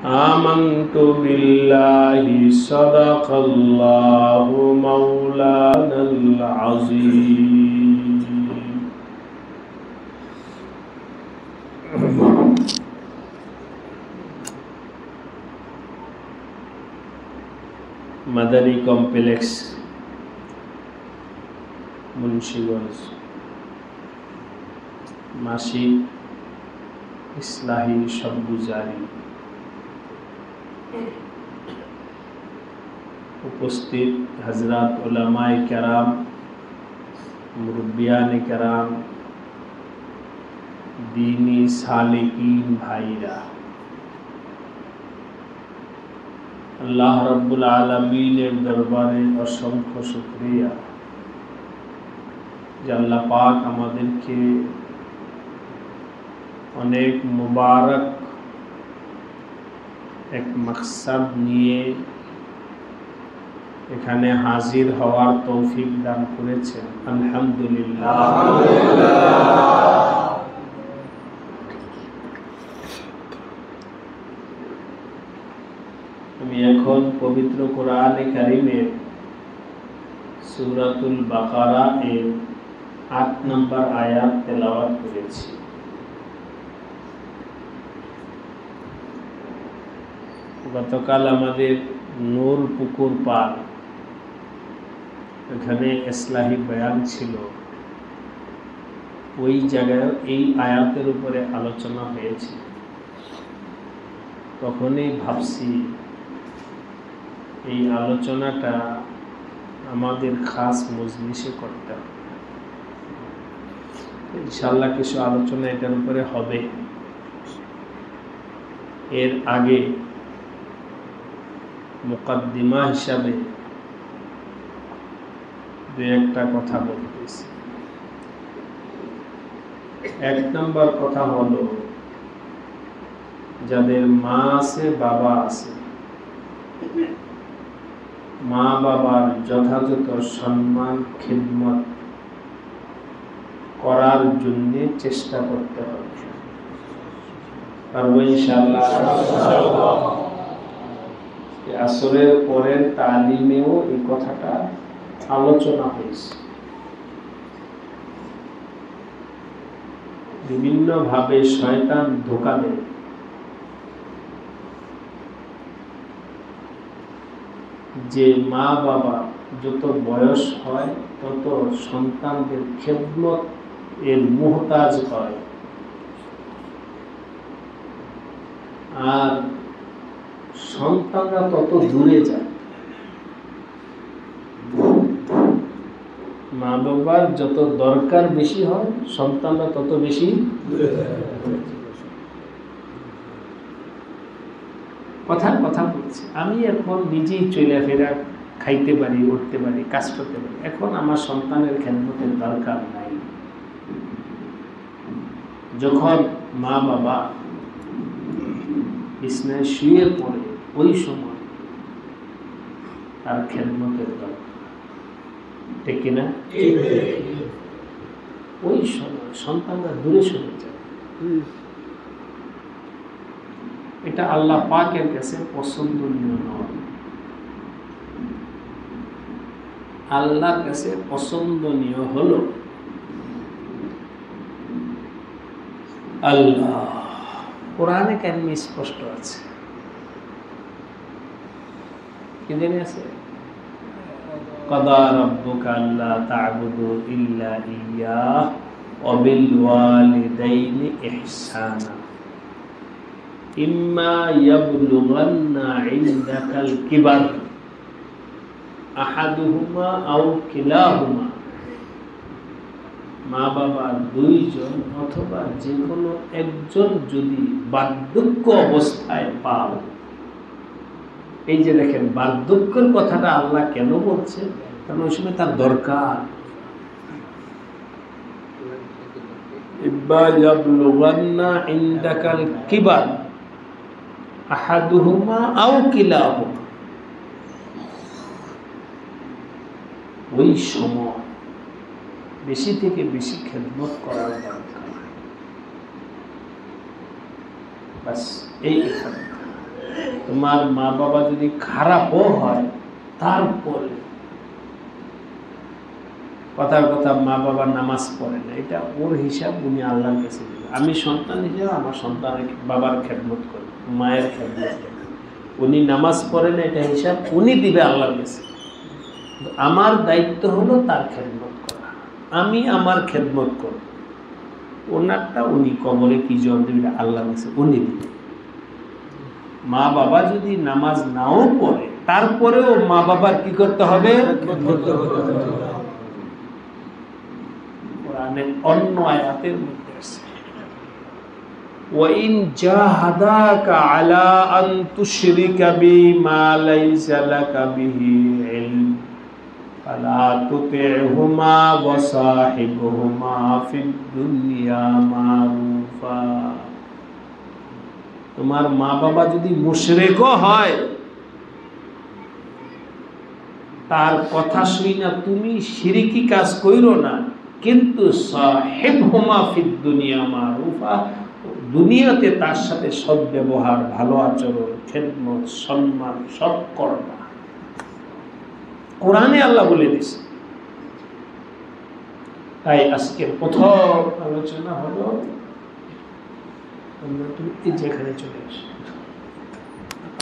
آمنت بالله صدق الله مولانا العظيم Madani complex Munshiganj মাসিক ইসলাহি সবগুজারি উপস্থিত হযরত উলামায়ে কেরাম, মুরব্বিয়ানে কেরাম, দীনী সালিকিন ভাইরা, আল্লাহ রাব্বুল আলামিনের দরবারে অসংখ্য শুকরিয়া যে আল্লাহ পাক আমাদেরকে অনেক মুবারক এক মাকসাদ নিয়ে এখানে হাজির হওয়ার তৌফিক দান করেছেন। আলহামদুলিল্লাহ। আমি এখন পবিত্র কোরআনে কারিমের সূরাতুল বাকারা এর ৮ নম্বর আয়াত তেলাওয়াত করেছি। গতকাল আমাদের নূর পুকুর পার এখানে ইসলাহি বয়ান ছিল, ওই জায়গায় এই আয়াতের উপরে আলোচনা হয়েছে। তখনই ভাবছি এই আলোচনাটা আমাদের খাস মজলিসে করতে হবে। ইনশাআল্লাহ কিছু আলোচনা এটার উপরে হবে। এর আগে মুকদ্দিমা হিসাবে দুই একটা কথা বলতেছি। ১ নম্বর কথা হলো, যাদের মা আছে বাবা আছে, মা বাবার যথাযথ সম্মান খিদমত করার জন্য চেষ্টা করতে হবে। পারবো ইনশাআল্লাহ। আসরের পরের তালিমেও এই কথাটা আলোচনা হয়েছে। বিভিন্ন ভাবে শয়তান ধোঁকা দেয়। যে মা বাবা যত বয়স হয় তত সন্তানদের খেদমত এর মুহতাজ হয়, আর সন্তানরা তত দূরে যায়। মা বাবার যত দরকার বেশি হয়, সন্তানরা তত বেশি দূরে যায়। কথা বলছি। আমি এখন নিজেই চলে ফেরা খাইতে পারি, উঠতে পারি, কাজ করতে পারি। এখন আমার সন্তানের খেদমতের দরকার নাই। যখন মা বাবা বিছানায় শুয়ে পড়ে ওই সময় তার খেদমতের দরকার, ঠিক কিনা? ওই সময় সন্তানরা দূরে সরে যায়। এটা আল্লাহ পাকের কাছে পছন্দনীয় নয়। আল্লাহর কাছে পছন্দনীয় হলো আল্লাহ। কোরআনে কারিমে স্পষ্ট আছে, কি জানি আছে, কাদা রাব্বুকা আল্লা তা'বুদু ইল্লা ইয়্যাহু ওয়া বিল ওয়ালিদাইনি ইহসানা ইম্মা ইয়াবলুগান্না ইনদাকাল কিবার আহাদুহুমা আও কিলাহুমা। মা বাবা দুইজন অথবা যে কোনো একজন যদি বার্ধক্য অবস্থায় পাও, এই যে দেখেন বার্ধক্যের কথাটা আল্লাহ কেন বলছে, কারণ ওই সময় তার দরকার। ইব্বা ইয়াবলুগান্না ইনদাকাল কিবার আহাদুহুমা আও কিলাহুমা, ওই সময় বেশি থেকে বেশি খেদমত করার দরকার। বাস এই তোমার মা বাবা যদি খারাপও হয়, তারপরে কথার কথা মা বাবা নামাজ পড়ে না, এটা ওর হিসাব উনি আল্লাহর কাছে দিবেন। আমি সন্তান হিসেবে আমার সন্তানের বাবার খেদমত করি, মায়ের খেদমত করি, উনি নামাজ পড়ে না, এটা হিসাব উনি দিবে আল্লাহর কাছে। আমার দায়িত্ব হলো তার খেদমত করা, আমি আমার খেদমত করব, ওনারটা উনি কবরে কি জবাব দেবে আল্লাহর কাছে উনি দিবে। মা বাবা যদি নামাজ নাও পড়ে, তারপরেও মা বাবার কি করতে হবে? কোরআনের অন্য আয়াতের মধ্যে আছে, وَإِنْ جَاهَدَاكَ عَلَىٰ أَنْ تُشْرِكَ بِي مَا لَيْسَ لَكَ بِهِ عِلْمٌ فَلَا تُطِعْهُمَا وَصَاحِبْهُمَا فِي الدُّنْيَا مَعْرُوفًا। তোমার মা বাবা যদি মুশরিকও হয়, তার কথা শুই না তুমি শিরকি কাজ কইরো না, কিন্তু সাহিবহুমা ফিদ দুনিয়া মারুফা, দুনিয়াতে তার সাথে সদ্ব্যবহার, ভালো আচরণ, খেদমত, সম্মান সব করবা। কোরআনে আল্লাহ বলে দিয়েছে। তাই আজকের প্রথম আলোচনা হলো, তুমি যেখানে চলে আসো,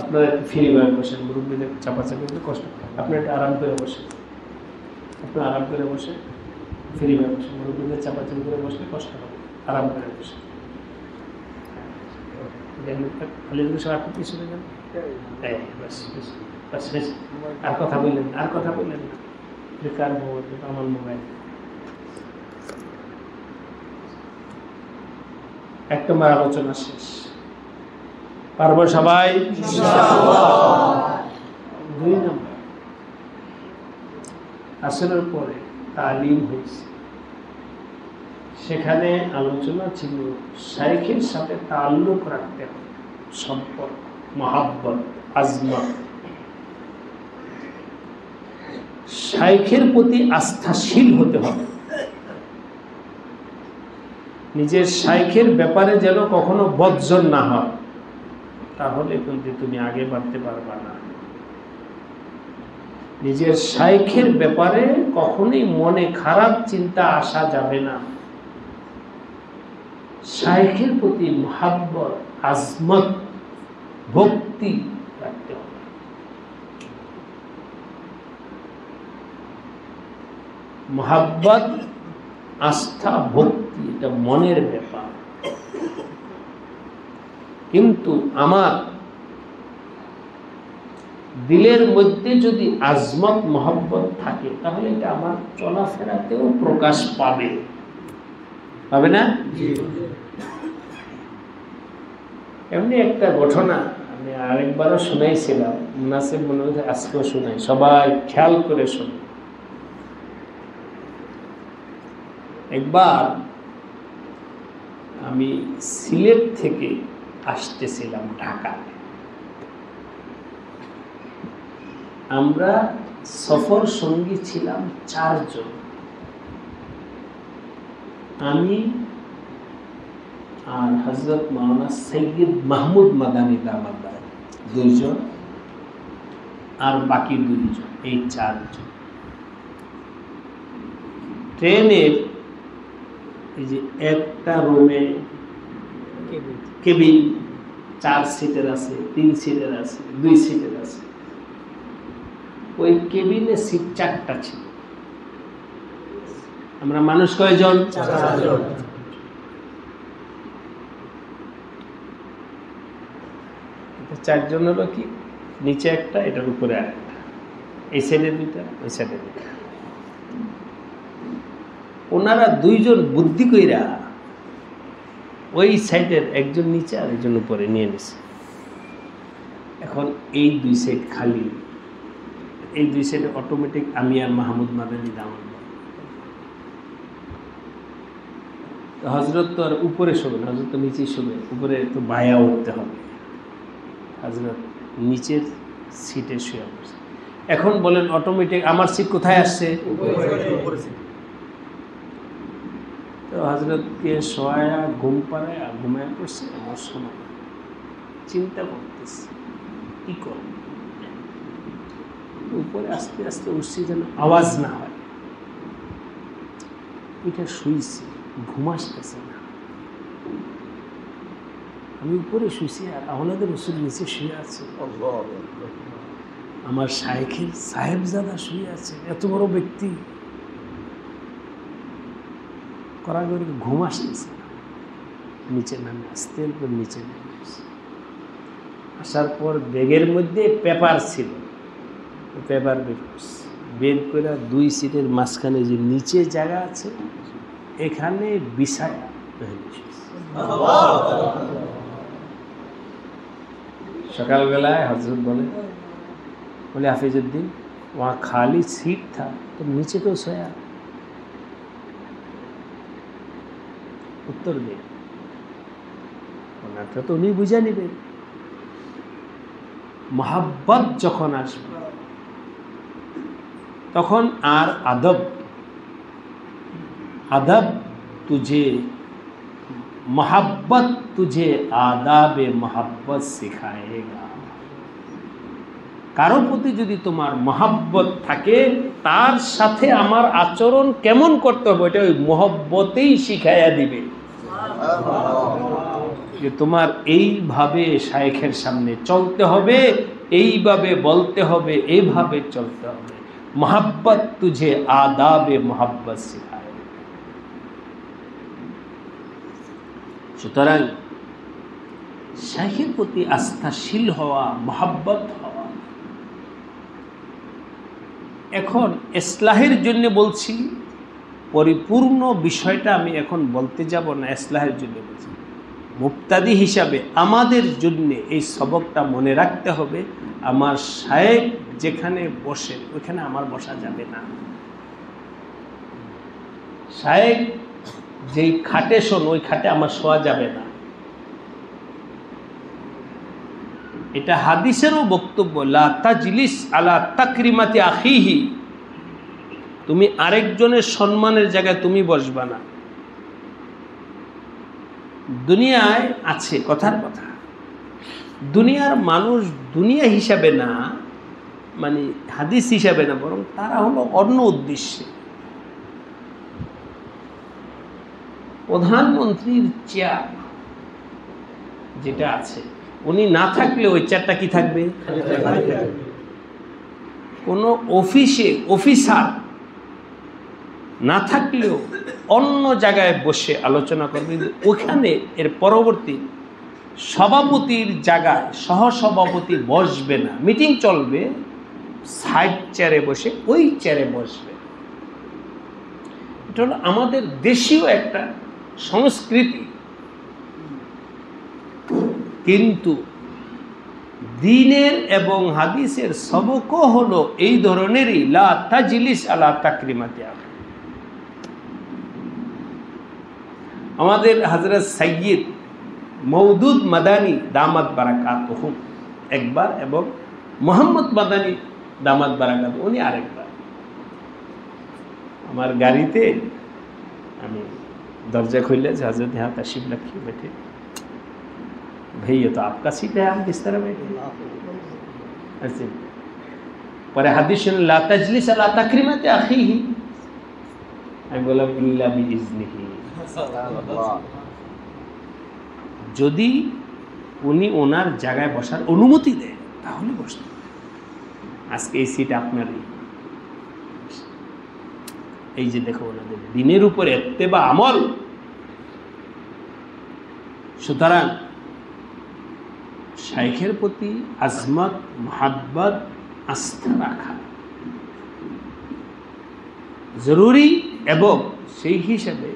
আপনারা একটু ফ্রি ভাবে বসেন, মুরব্বীদের চাপাচাপি করতে কষ্ট, আপনারা একটু আরাম করে বসেন, আপনারা আরাম করে বসে ফ্রি ভাবে বসেন, মুরব্বীদের চাপাচাপি করে বসলে কষ্ট হবে, আরাম করে বসে। আর কথা বললেন, আর কথা বললেন না, কার মোবাইল? আমার মোবাইল। এক নম্বর আলোচনা শেষ, পারবো সবাই? দুই নম্বর, আসরের পরে তালিম হয়েছে, সেখানে আলোচনা ছিল শাইখের সাথে তাল্লুক রাখতে হবে, সম্পর্ক, মহাব্বত, আজমত, শাইখের প্রতি আস্থাশীল হতে হবে। নিজের শাইখের ব্যাপারে যেন কখনো বজ্জন না হয়, তাহলে কিন্তু তুমি আগে বাড়তে পারবা না। নিজের শাইখের ব্যাপারে কখনোই মনে খারাপ চিন্তা আসা যাবে না। শাইখের প্রতি মুহাব্বত, আজমত, ভক্তি রাখতে হবে। মুহাব্বত, আস্থা, ভক্তি এটা মনের ব্যাপার, কিন্তু আমার দিলের মধ্যে যদি আজমত, মুহাব্বত থাকে, তাহলে এটা আমার চলাফেরাতেও প্রকাশ পাবে, পাবে না? এমনি একটা ঘটনা আমি আরেকবারও শুনাইছিলাম, মুনাসিব মনে হয় আজকেও শুনাই, সবাই খেয়াল করে শুনে। একবার আমি সিলেট থেকে আসতেছিলাম ঢাকায়, আমরা সফর সঙ্গী ছিলাম 4 জন, আমি আর হযরত মাওলানা সৈয়দ মাহমুদ মাদানী দামাত বারাকাতুহু 2 জন, আর বাকি 2 জন, এই 4 জন। ট্রেনের এই যে একটা রুমে কেবিন 4 সিটের আছে, 3 সিটের আছে, 2 সিটের আছে। ওই কেবিনে সিট 4টা ছিল। আমরা মানুষ কয়জন? 4 জন। চার জন হলো কি, নিচে একটা, এটার উপরে আরেকটা, এই সাইডে 2টা, ওই সাইডে 2টা। ওনারা 2 জন বুদ্ধি কইরা ওই সাইডের একজন নিচে আর একজন উপরে নিয়ে নিছে। এখন এই 2 সাইড খালি, এই 2 সাইডে অটোমেটিক আমি আর মাহমুদ মাদানী দামাত। হযরত তো আর উপরে শোবে না, হযরত তো নিচেই শোবে, উপরে তো বায়া উঠতে হবে। হযরত নিচের সিটে শুয়ে পড়ছে। এখন বলেন অটোমেটিক আমার সিট কোথায় আসছে? উপরে। তো হযরতকে শোয়া ঘুম পাড়ায় ঘুমায় পড়ছে, আমার সময় চিন্তা করতেছি কি করব, উপরে আস্তে আস্তে উঠছি যেন আওয়াজ না হয়। ওইটা শুইছি, ঘুম আসতেছে না। আমি উপরে শুইছি আর আওলাদের রসুল নিচে শুয়ে আছে। আমার শায়েখের সাহেবজাদা শুয়ে আছে, এত বড় ব্যক্তি। করাগরে ঘুম আসতেছে না। নিচে নামে আস্তে নিচে নেমে আসার পর ব্যাগের মধ্যে পেপার ছিল, পেপার বের করে 2 সিটের মাঝখানে যে নিচে জায়গা আছে এখানে বিছায়া সকালবেলায় হজরত বলে হাফিজুদ্দিন वहाँ खाली सीट था तो नीचे तो सोया। उत्तर दे ওনাটা তো উনি বুঝে নেবেন। মোহাব্বত যখন আসবে তখন আর আদব আদব तुझे मोहब्बत तुझे आदाबे मोहब्बत सिखाएगा। কারো প্রতি যদি তোমার মোহাব্বত থাকে তার সাথে আমার আচরণ কেমন করতে হবে এটা ওই মোহব্বতেই শিখাইয়া দিবে। যে তোমার এইভাবে শায়েখের সামনে চলতে হবে, এইভাবে বলতে হবে, এইভাবে চলতে হবে। মোহাব্বত তুঝে আদাবে মোহাব্বত শিখায়। সুতরাং শায়েখের প্রতি আস্থাশীল হওয়া, মোহাব্বত হওয়া। এখন ইসলাহের জন্য বলছি, পরিপূর্ণ বিষয়টা আমি এখন বলতে যাব না, ইসলাহের জন্য বলছি। মুক্তাদি হিসাবে আমাদের জন্য এই সবকটা মনে রাখতে হবে, আমার শায়েখ যেখানে বসে ওইখানে আমার বসা যাবে না। শায়েখ যেই খাটে শোন ওই খাটে আমার শোয়া যাবে না। এটা হাদিসেরও বক্তব্য, লা তাজলিস আলা তাকরিমাতি আখিহি, তুমি আরেকজনের সম্মানের জায়গায় তুমি বসবা না। দুনিয়ায় আছে কথার কথা, দুনিয়ার মানুষ দুনিয়া হিসাবে না, মানে হাদিস হিসাবে না, বরং তারা হলো অন্য উদ্দেশ্যে। প্রধানমন্ত্রীর চেয়ার যেটা আছে, উনি না থাকলে ওই চেয়ারটা কি থাকবে? কোনো অফিসে অফিসার না থাকলেও অন্য জায়গায় বসে আলোচনা করবে, ওখানে এর পরবর্তী সভাপতির জায়গায় সহসভাপতি বসবে না। মিটিং চলবে, সাইড চেয়ারে বসে ওই চেয়ারে বসবে। এটা হলো আমাদের দেশীয় একটা সংস্কৃতি। কিন্তু দ্বীনের এবং হাদিসের সবকও হলো এই ধরনেরই, লা তাজলিস আলা তাকরিমাতি আখি। আমাদের হযরত সাইয়্যিদ মওদুদ মাদানী দামাত বারাকাতুহুম একবার, এবং মোহাম্মদ মাদানী দামাত বারাকাতুহু উনি আরেকবার। আমার গাড়িতে আমি দরজা খুললে যে হযরত यहाँ तशरीफ रखिए बैठे, भैया तो आपका सीट है, आप किस तरह बैठे ऐसे। पर हदीस ला तजलिस अला तकरीमति अखीही, আমি বললাম ইল্লা বিইজনিহি, যদি উনি ওনার জায়গায় বসার অনুমতি দেয় তাহলে বসতে। আজকে এই সিট আপনারই। এই যে দেখো ওনাদের দিনের উপরে ইত্তেবা আমল। সুতরাং শাইখের প্রতি আজমত, মোহাব্বত, আস্থা রাখা জরুরি, এবং সেই হিসাবে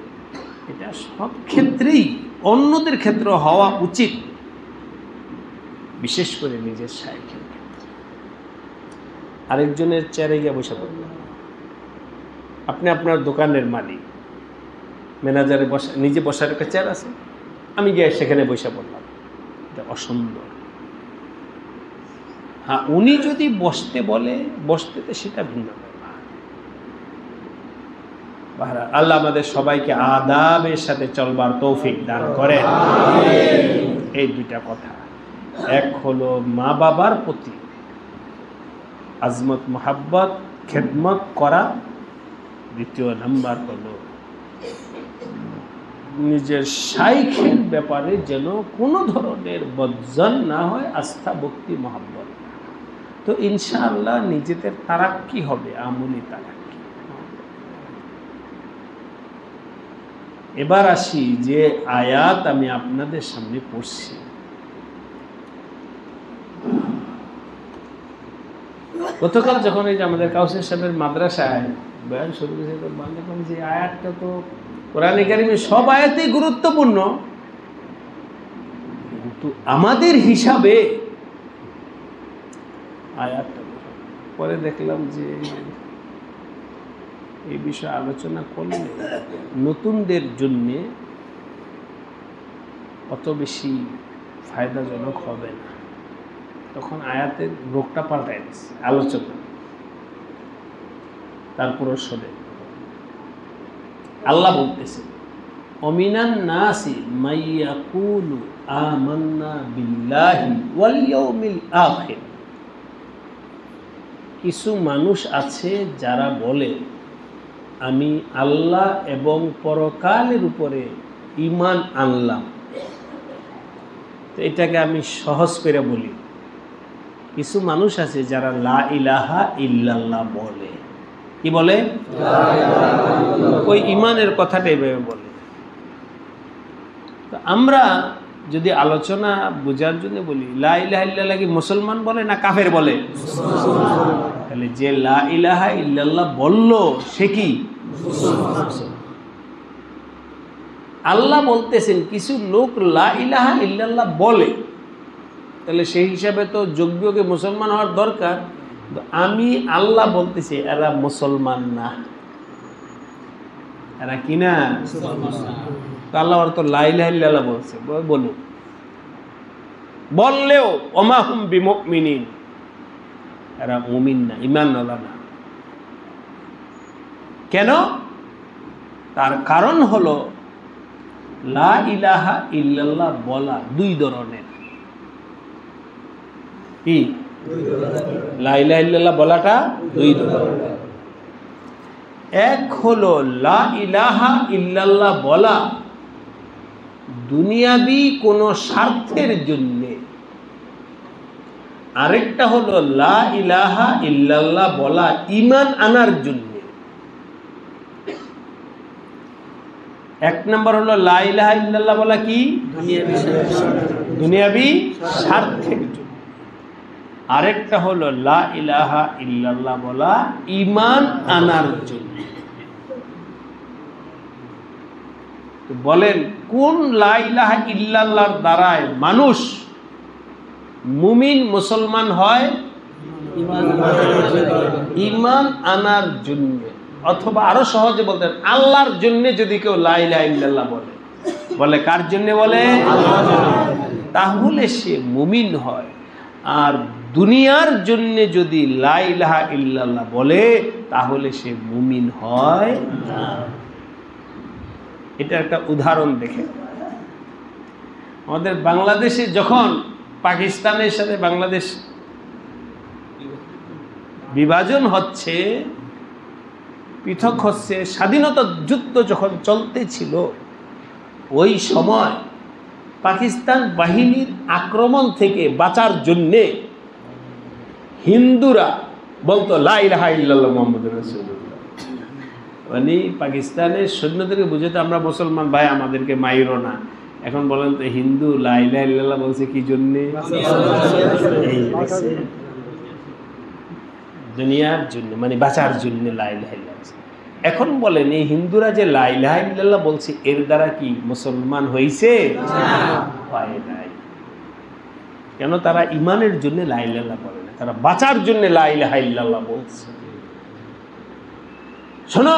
এটা সব ক্ষেত্রেই অন্যদের ক্ষেত্রে হওয়া উচিত, বিশেষ করে নিজের শাইখের ক্ষেত্রে। আরেকজনের চেয়ারে গিয়ে বসে পড়বেন। আপনি আপনার দোকানের মালিক, ম্যানেজারে বসা, নিজে বসার একটা চেয়ার আছে, আমি গিয়ে সেখানে বসে পড়লাম, এটা অসুন্দর। হ্যাঁ, উনি যদি বসতে বলে বসতে, তো সেটা ভিন্ন ব্যাপার। আল্লাহ আমাদের সবাইকে আদাবের সাথে চলবার তৌফিক দান করেন। এই দুইটা কথা। এক হলো মা বাবার প্রতি আজমত মোহাব্বত খেদমত করা, দ্বিতীয় নাম্বার হলো নিজের শাইখের ব্যাপারে যেন কোনো ধরনের বদজন না হয়, আস্থা ভক্তি মহাব্বত। তো ইনশাআল্লাহ নিজেদের তারাক্কি হবে, আমলি তারাক্কি। এবার আসি যে আয়াত আমি আপনাদের সামনে পড়ছি, গতকাল যখন এই যে আমাদের কাউসার সাহেবের মাদ্রাসায় বয়ান শুরু করেছে, তো দেখলাম যে আয়াতটা তো কোরআনে কারিমে সব আয়াতেই গুরুত্বপূর্ণ, কিন্তু আমাদের হিসাবে আয়াতটা পরে দেখলাম যে এই বিষয়ে আলোচনা করলে নতুনদের জন্য অত বেশি ফায়দাজনক হবে না। তখন আয়াতের রোগটা পাল্টাই দিচ্ছে আলোচনা। তারপরে শোনে আল্লাহ বলতেছে, অমিনান নাসি মাইয়াকুলু আমান্না বিল্লাহি ওয়াল ইয়াউমিল আখির। কিছু মানুষ আছে যারা বলে আমি আল্লাহ এবং পরকালের উপরে ঈমান আনলাম। তো এটাকে আমি সহজ করে বলি, কিছু মানুষ আছে যারা লা ইলাহা ইল্লাল্লাহ বলে। কি বলে? ওই ঈমানের কথাটা এভাবে বলে। তো আমরা যদি আলোচনা বোঝার জন্য বলি, লা ইলাহা ইল্লাল্লাহ কি মুসলমান বলে না কাফের বলে? তাহলে যে লা ইলাহা ইল্লাল্লাহ বলল সে কি? আল্লাহ বলতেছেন কিছু লোক লা ইলাহা ইল্লাল্লাহ বলে, তাহলে সেই হিসাবে তো যোগ্যকে মুসলমান হওয়ার দরকার। আমি আল্লাহ বলতেছি এরা মুসলমান না, এরা কি না? আল্লাহ তো লা ইলাহা ইল্লাল্লাহ বলছে, বলুন বললেও ওমা হুম বিমুমিনিন, এরা মুমিন না, ঈমানওয়ালা না। কেন? তার কারণ হলো লা ইলাহা ইল্লাল্লাহ বলা দুই ধরনের। কি? লা ইলাহা ইল্লাল্লাহ বলাটা দুই ধরনের। এক হলো লা ইলাহা ইল্লাল্লাহ বলা দুনিয়াবি কোন স্বার্থের জন্য, আরেকটা হলো লা ইলাহা ইল্লাল্লাহ বলা ঈমান আনার জন্য। এক নম্বর হলো লা ইলাহা ইল্লাল্লাহ বলা কি? দুনিয়াবি স্বার্থের জন্য। আরেকটা হলো লা ইলাহা ইল্লাল্লাহ বলা ঈমান আনার জন্য। তো বলেন কোন লা ইলাহা ইল্লাল্লাহর দ্বারায় মানুষ মুমিন মুসলমান হয়? ঈমান আনার জন্য। অথবা আরো সহজে বলতেন আল্লাহর জন্য যদি কেউ লা ইলাহা ইল্লাল্লাহ বলে, বলে কার জন্য বলে? তাহলে সে মুমিন হয়। আর দুনিয়ার জন্য যদি লা ইলাহা ইল্লাল্লাহ বলে তাহলে সে মুমিন হয় না। এটা একটা উদাহরণ দেখে, আমাদের বাংলাদেশে যখন পাকিস্তানের সাথে বাংলাদেশ বিভাজন হচ্ছে, পৃথক হচ্ছে, স্বাধীনতা যুদ্ধ যখন চলতেছিল, ওই সময় পাকিস্তান বাহিনীর আক্রমণ থেকে বাঁচার জন্যে হিন্দুরা বলতো লা ইলাহা ইল্লাল্লাহ মুহাম্মাদুর রাসূলুল্লাহ। মানে পাকিস্তানের সৈন্যদেরকে বুঝাতে আমরা মুসলমান ভাই, আমাদেরকে মাইরো না। এখন বলেন তো হিন্দু লা ইলাহা ইল্লাল্লাহ বলছে কি জন্যে? দুনিয়ার জন্য, মানে বাঁচার জন্য লা ইলাহা ইল্লাল্লাহ। এখন বলেন এই হিন্দুরা যে লা ইলাহা ইল্লাল্লাহ বলছে এর দ্বারা কি মুসলমান হয়েছে? হয় নাই। কেন? তারা ঈমানের জন্য লা ইলাহা ইল্লাল্লাহ বলে না, তারা বাঁচার জন্য লা ইলাহা ইল্লাল্লাহ বলছে। শোনো,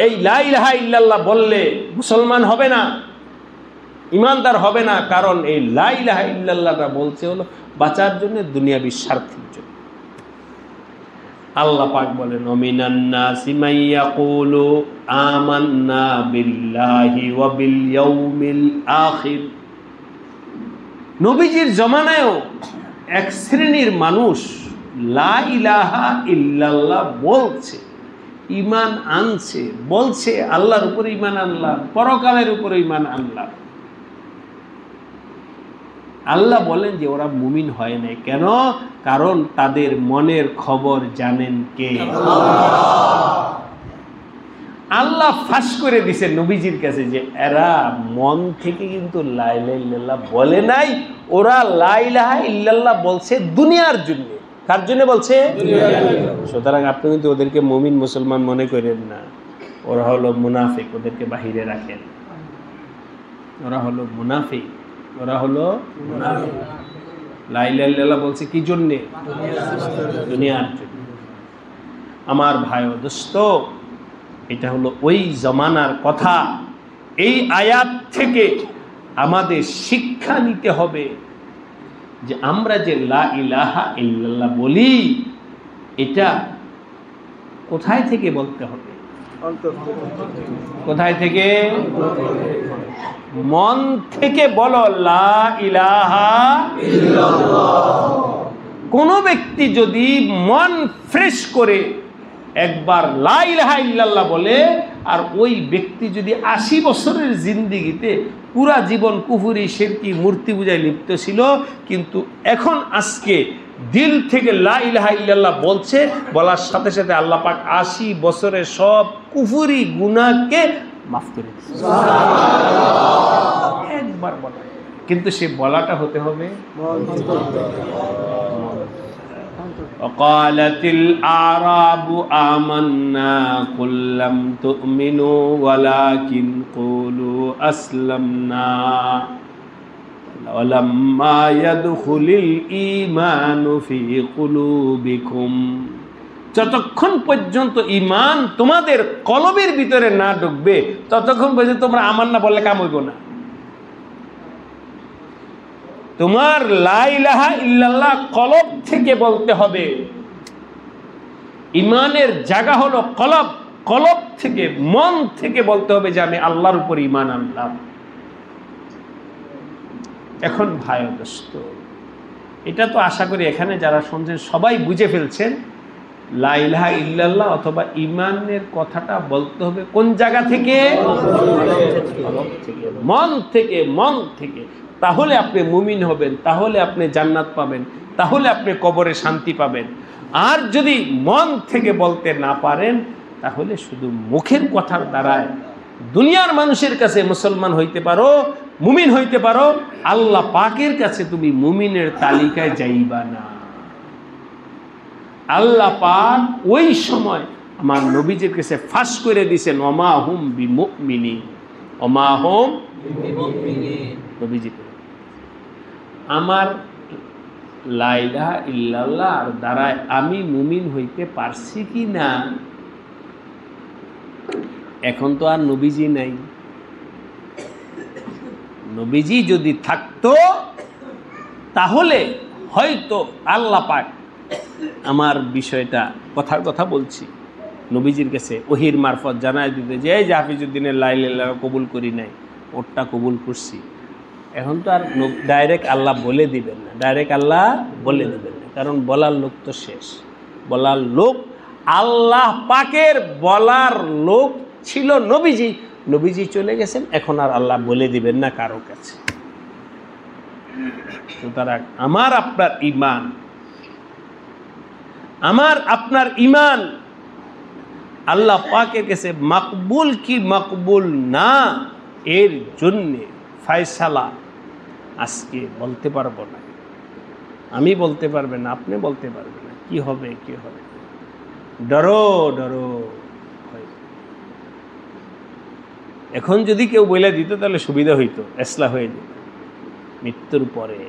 এই লা ইলাহা ইল্লাল্লাহ বললে মুসলমান হবে না, ঈমানদার হবে না। কারণ এই লা ইলাহা ইল্লাল্লাহটা বলছে হলো বাঁচার জন্য, দুনিয়াবি স্বার্থের জন্য। আল্লাহ পাক বলেন ওমিনান নাসি মাইয়াকুলু আমান্না বিল্লাহি ওয়া বিল ইয়াউমিল আখির। নবীজির জমানায়ও এক শ্রেণীর মানুষ লা ইলাহা ইল্লাল্লাহ বলছে, ঈমান আনছে, বলছে আল্লাহর উপরে ঈমান আনলাম, পরকালের উপরে ঈমান আনলাম। আল্লাহ বলেন যে ওরা মুমিন হয় নাই। কেন? কারণ তাদের মনের খবর জানেন কে? আল্লাহ ফাঁস করে দিছে নবীজির কাছে যে এরা মন থেকে কিন্তু লা ইলাহা ইল্লাল্লাহ বলে নাই, ওরা লা ইলাহা ইল্লাল্লাহ বলছে দুনিয়ার জন্য। কার জন্য বলছে? সুতরাং আপনি কিন্তু ওদেরকে মুমিন মুসলমান মনে করেন না, ওরা হলো মুনাফিক, ওদেরকে বাহিরে রাখেন। ওরা হলো মুনাফিক, ওরা হলো মুনাফিক। লা ইলাহা ইল্লাল্লাহ বলছে কি জন্যে? দুনিয়ার জন্য। আমার ভাই ও দোস্ত, এটা হলো ওই জমানার কথা। এই আয়াত থেকে আমাদের শিক্ষা নিতে হবে যে আমরা যে লা ইলাহা ইল্লাল্লাহ বলি, এটা কোথায় থেকে বলতে হবে? কোথায় থেকে? মন থেকে বলো লা ইলাহা ইল্লাল্লাহ। কোন ব্যক্তি যদি মন ফ্রেশ করে একবার লা ইলাহা ইল্লাল্লাহ বলে, আর ওই ব্যক্তি যদি 80 বছরের জিন্দেগিতে পুরা জীবন কুফরি শিরকি মূর্তি পূজায় লিপ্ত ছিল, কিন্তু এখন আজকে দিল থেকে লা ইলাহা ইল্লাল্লাহ বলছে, বলার সাথে সাথে আল্লাহ পাক 80 বছরের সব কুফরি গুনাহকে মাফ করে দিয়েছে। একবার বলা, কিন্তু সে বলাটা হতে হবে وقالت الأعراب آمنا قل لم تؤمنوا ولكن قولوا أسلمنا ولما يدخل الإيمان في قلوبكم। যতক্ষণ পর্যন্ত ঈমান তোমাদের কলবের ভিতরে না ঢুকবে, ততক্ষণ পর্যন্ত তোমরা আমান্না বললে কাম হইব না। তোমার লা ইলাহা ইল্লাল্লাহ কলব থেকে বলতে হবে। ঈমানের জায়গা হলো কলব, কলব থেকে মন থেকে বলতে হবে যে আমি আল্লাহর উপর ঈমান আনলাম। এখন ভাই দোস্ত, এটা তো আশা করি এখানে যারা শুনছেন সবাই বুঝে ফেলছেন। লা ইলাহা ইল্লাল্লাহ অথবা ঈমানের কথাটা বলতে হবে কোন জায়গা থেকে? মন থেকে, মন থেকে। তাহলে আপনি মুমিন হবেন, তাহলে আপনি জান্নাত পাবেন, তাহলে আপনি কবরে শান্তি পাবেন। আর যদি মন থেকে বলতে না পারেন, তাহলে শুধু মুখের কথার দ্বারায় দুনিয়ার মানুষের কাছে মুসলমান হইতে পারো, মুমিন হইতে পারো, আল্লাহ পাকের কাছে তুমি মুমিনের তালিকায় যাইবা না। আল্লাহ পাক ওই সময় আমার নবীজির কাছে ফাঁস করে দিয়েছেন, ওমা হুম বিমুমিনিন, ওমা হুম বিমুমিনিন। নবীজি আমার লা ইলাহা ইল্লাল্লাহর দ্বারায় আমি মুমিন হইতে পারছি কি না? এখন তো আর নবীজি নাই। নবীজি যদি থাকতো তাহলে হয়তো আল্লাহ পাক আমার বিষয়টা, কথার কথা বলছি, নবীজির কাছে ওহির মারফত জানায় দিতে যে এই যে হাফিজউদ্দিনের লা ইলাহা ইল্লাল্লাহ কবুল করি নাই, ওরটা কবুল করছি। এখন তো আর ডাইরেক্ট আল্লাহ বলে দিবেন না, ডাইরেক্ট আল্লাহ বলে দিবেন না, কারণ বলার লোক তো শেষ। বলার লোক আল্লাহ পাকের বলার লোক ছিল নবীজি, নবীজি চলে গেছেন, এখন আর আল্লাহ বলে দিবেন না কারো কাছে। সুতরাং আমার আপনার ঈমান, আমার আপনার ঈমান আল্লাহ পাকের কাছে মাকবুল কি মাকবুল না, এর জন্যে ফয়সালা আজকে বলতে পারবো না, আমি বলতে পারবেন না, আপনি বলতে পারবেন না, কি হবে কি হবে। ডরো ডরো। এখন যদি কেউ বলে দিত তাহলে সুবিধা হইতো, এসলা হয়ে যেত। মৃত্যুর পরে,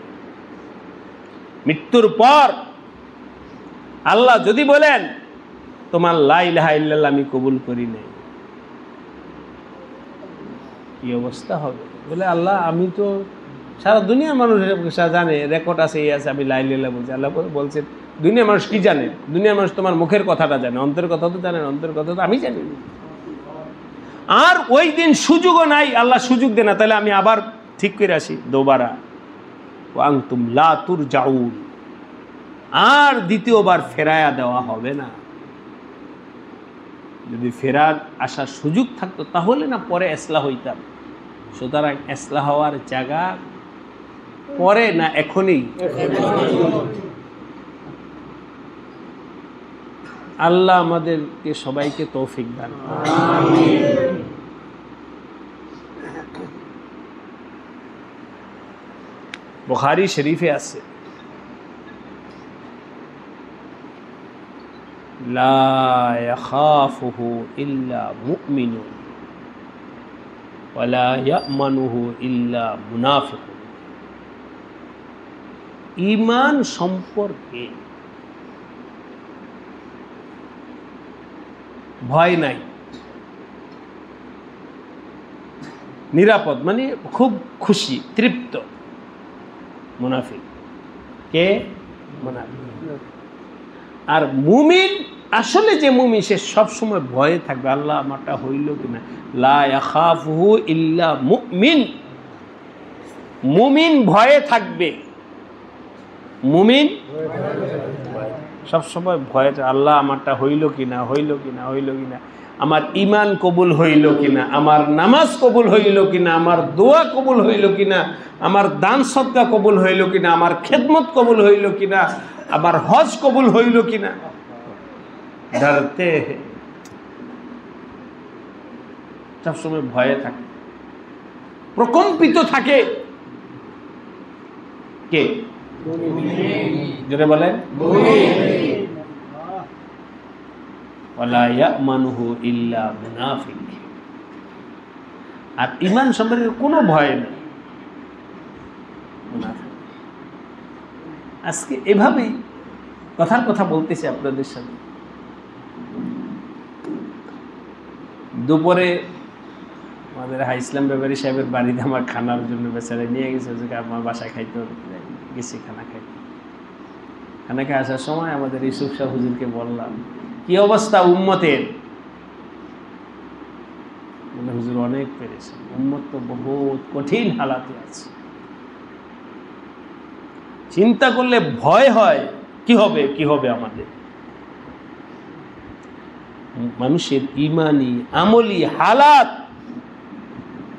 মৃত্যুর পর আল্লাহ যদি বলেন তোমার লা ইলাহা ইল্লাল্লাহ আমি কবুল করি নাই, কি অবস্থা হবে? বলে আল্লাহ আমি তো, সারা দুনিয়ার মানুষ জানে, রেকর্ড আছে, এই আছে, আমি লা ইলাহা ইল্লাল্লাহ বলছি। আল্লাহ বলছেন দুনিয়ার মানুষ কি জানে? দুনিয়ার মানুষ তোমার মুখের কথাটা জানে, অন্তরের কথা তো জানেন, অন্তরের কথা তো আমি জানি। আর ওই দিন সুযোগও নাই, আল্লাহ সুযোগ দেয় না, তাহলে আমি আবার ঠিক করে আসি দোবারা। ওয়া আনতুম লা তুরজাউন, আর দ্বিতীয়বার ফেরায়া দেওয়া হবে না। যদি ফেরার আসার সুযোগ থাকতো তাহলে না পরে ইসলাহ হইতাম। সুতরাং ইসলাহ হওয়ার জায়গা পরে না এখনই। আল্লাহ আমাদেরকে সবাইকে তৌফিক দান করুন। বুখারী শরীফে আছে, লা ইয়াখাফুহু ইল্লা মুমিনুন ওয়া লা ইয়ামানুহু ইল্লা মুনাফিকুন। ঈমান সম্পর্কে ভয় নাই, নিরাপদ মানে খুব খুশি তৃপ্ত। মুনাফিক কে? মুনাফিক। আর মুমিন, আসলে যে মুমিন সে সবসময় ভয়ে থাকবে, আল্লাহ আমারটা হইল কিনা। লা ইয়াখাফুহু ইল্লা মুমিন, মুমিন ভয়ে থাকবে। মুমিন সবসময় ভয়ে, আল্লাহ আমারটা হইল কিনা, হইল কিনা, হইল কিনা, আমার ঈমান কবুল হইল কিনা, আমার নামাজ কবুল হইল কিনা, আমার দোয়া কবুল হইল কিনা, আমার দান সদকা কবুল হইল কিনা, আমার খেদমত কবুল হইল কিনা, আমার হজ কবুল হইল কিনা। ডরতে হে, সবসময় ভয়ে থাকে, প্রকম্পিত থাকে। কে? যেটা বলেন ওয়ালা ইয়ামানুহু ইল্লা মুনাফিক। আর ঈমান সম্পর্কে কোনো ভয় নেই। আজকে এভাবেই কথার কথা বলতেছি আপনাদের সাথে। দুপুরে আমাদের হাই ইসলাম ব্যাপারী সাহেবের বাড়িতে আমার খানার জন্য বেচারা নিয়ে গেছে, যে আমার বাসায় খাইতে গেছি খানা খাইতে। খানা খেয়ে আসার সময় আমাদের ইউসুফ শাহ হুজুরকে বললাম, কি অবস্থা উম্মতের? মানে হুজুর অনেক পেরেছে, উম্মত তো বহুত কঠিন হালাতে আছে। চিন্তা করলে ভয় হয়, কি হবে কি হবে আমাদের। মানুষের ইমানি আমলি হালাত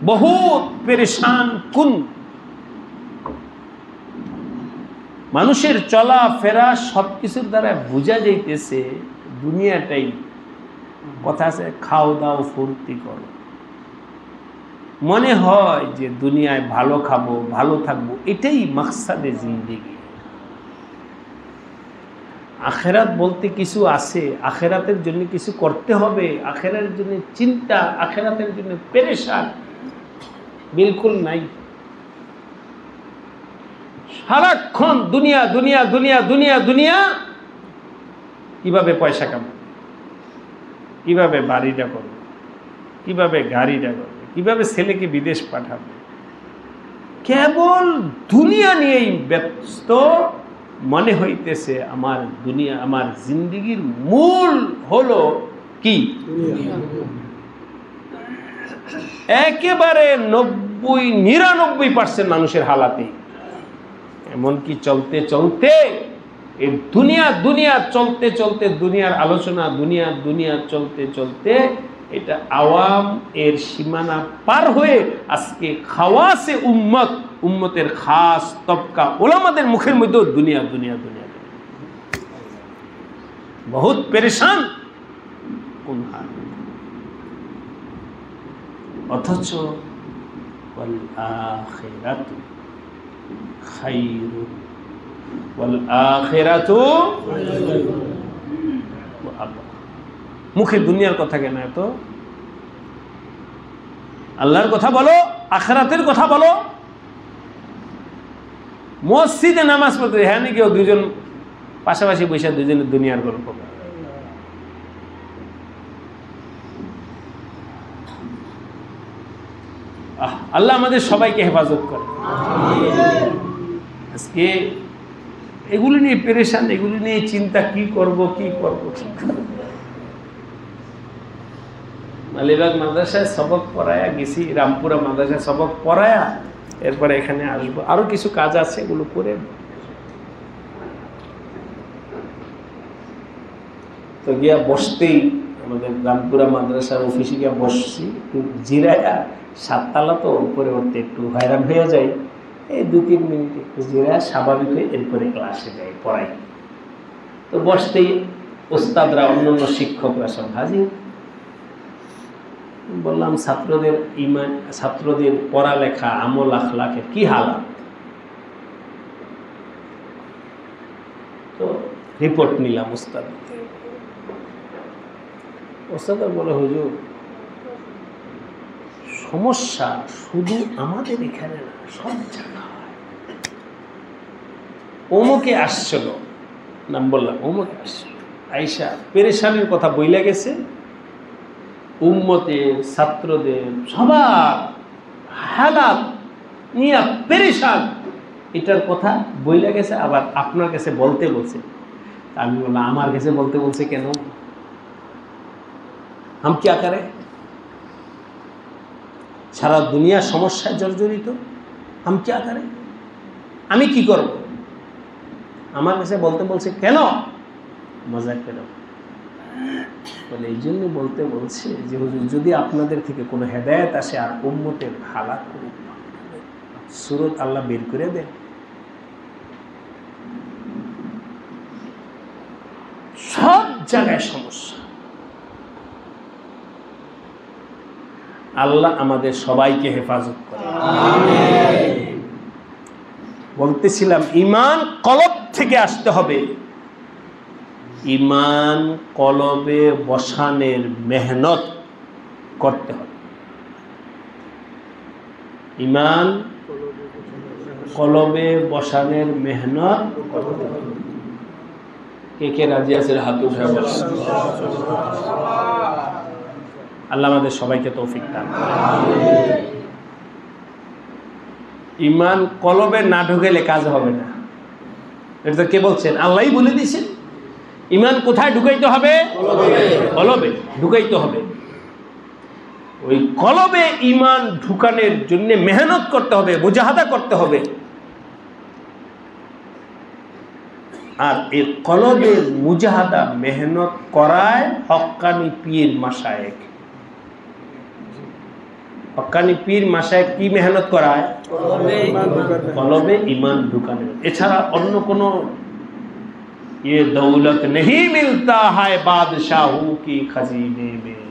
বহুত পেরেশান কুন। মানুষের চলা ফেরা সবকিছুর দ্বারা বোঝা যাইতেছে দুনিয়াটাই, কথা আছে খাও দাও ফুর্তি করো। মনে হয় যে দুনিয়ায় ভালো খাবো, ভালো থাকবো, এটাই মাকসাদে জিন্দেগি। আখেরাত বলতে কিছু আছে, আখেরাতের জন্য কিছু করতে হবে, আখেরাতের জন্য চিন্তা, আখেরাতের জন্য পেরেশান বিলকুল নাই। সারাক্ষণ দুনিয়া দুনিয়া দুনিয়া দুনিয়া দুনিয়া। কিভাবে পয়সা কামাবে, কিভাবে বাড়িটা করবে, কিভাবে গাড়িটা করবে, কিভাবে ছেলেকে বিদেশ পাঠাবে, কেবল দুনিয়া নিয়েই ব্যস্ত। মনে হইতেছে আমার দুনিয়া, আমার জিন্দেগির মূল হলো কি? একেবারে 90-99% মানুষের হালাতে এমনকি চলতে চলতে এই দুনিয়া দুনিয়া চলতে চলতে, দুনিয়ার আলোচনা, দুনিয়া দুনিয়া চলতে চলতে এটা আওয়াম এর সীমানা পার হয়ে আজকে খাওয়াসে উম্মত, উম্মতের খাস তবকা ওলামাদের মুখের মধ্যেও দুনিয়া দুনিয়া দুনিয়া। বহুত পেরেশান কোন হাল। অথচ ওয়াল আখিরাতু খায়রুন ওয়াল আখিরাতু মুখে দুনিয়ার কথা কেন এত? আল্লাহর কথা বলো, আখিরাতের কথা বলো। মসজিদে নামাজ পড়তে হ্যাঁ নাকি কেউ দুজন পাশাপাশি বসে দুজনের দুনিয়ার গল্প। আল্লাহ আমাদের সবাইকে হেফাজত করে। আজকে এগুলো নিয়ে পেরেশান, এগুলো নিয়ে চিন্তা, কি করব কি করব। মালিবাগ মাদ্রাসায় সবক পড়ায়া গেছি, রামপুরা মাদ্রাসায় সবক পড়ায়া এরপরে এখানে আসবো, আরো কিছু কাজ আছে, এগুলো করে তো গিয়া বসতেই আমাদের রামপুরা মাদ্রাসার অফিসে গিয়া বসছি, একটু জিরায়া, 7 তলা তো, উপরে উঠতে একটু হয়রান হয়ে যায়, এই 2-3 মিনিট একটু জিরায়া স্বাভাবিক হয়ে এরপরে ক্লাসে যাই, পড়াই। তো বসতেই ওস্তাদরা, অন্যান্য শিক্ষকরা সব হাজির। বললাম ছাত্রদের ইমান, ছাত্রদের পড়ালেখা, আমল আখলাকের কি হালাত, তো রিপোর্ট নিলাম ওস্তাদ। ওস্তাদ বলে, হুজুর সমস্যা শুধু আমাদের এখানে না, সব জায়গায়। অমুকে আসছিল, নাম বললাম, অমুকে আসছিল, আইসা পেরেশানির কথা বইলা গেছে, উম্মতের, ছাত্রদের সবার হালাত নিয়ে পেরেশান, এটার কথা বইলা গেছে, আবার আপনার কাছে বলতে বলছে। আমি বললাম, আমার কাছে বলতে বলছে কেন? हम क्या करें? সারা দুনিয়া সমস্যায় জর্জরিত, हम क्या करें? আমি কি করব? আমার কাছে বলতে বলছে কেন? মজা কেন? বলে এই জন্য বলতে বলছে যে হুজুর, যদি আপনাদের থেকে কোনো হেদায়েত আসে আর উম্মতের হালাত করুক, সূরত আল্লাহ বের করে দেন। সব জায়গায় সমস্যা। আল্লাহ আমাদের সবাইকে হেফাজত করে। আমিন। বলতেছিলাম ঈমান কলব থেকে আসতে হবে, ঈমান কলবে বসানের মেহনত করতে হবে। ঈমান কলবে বসানের মেহনত করতে হবে। কে কে রাজি আছে হাত উঠায় বলেন। আল্লাহ আমাদের সবাইকে তৌফিক দান করুন। ঈমান কলবে না ঢুকেলে কাজ হবে না, এটা তো কে বলছেন? আল্লাহই বলে দিয়েছেন। ঈমান কোথায় ঢুকাইতে হবে? কলবে ঢুকাইতে হবে। ওই কলবে ঈমান ঢুকানোর জন্য মেহনত করতে হবে, মুজাহাদা করতে হবে। আর এই কলবের মুজাহাদা মেহনত করায় হক্কানি পীর মাশায়েখ। হক্কানি পীর মাশায়েখ কি মেহনত করায়? কলবে ঈমান ঢুকানো। এছাড়া অন্য কোনো ये दौलत नहीं मिलता है बादशाहों की खजीने में।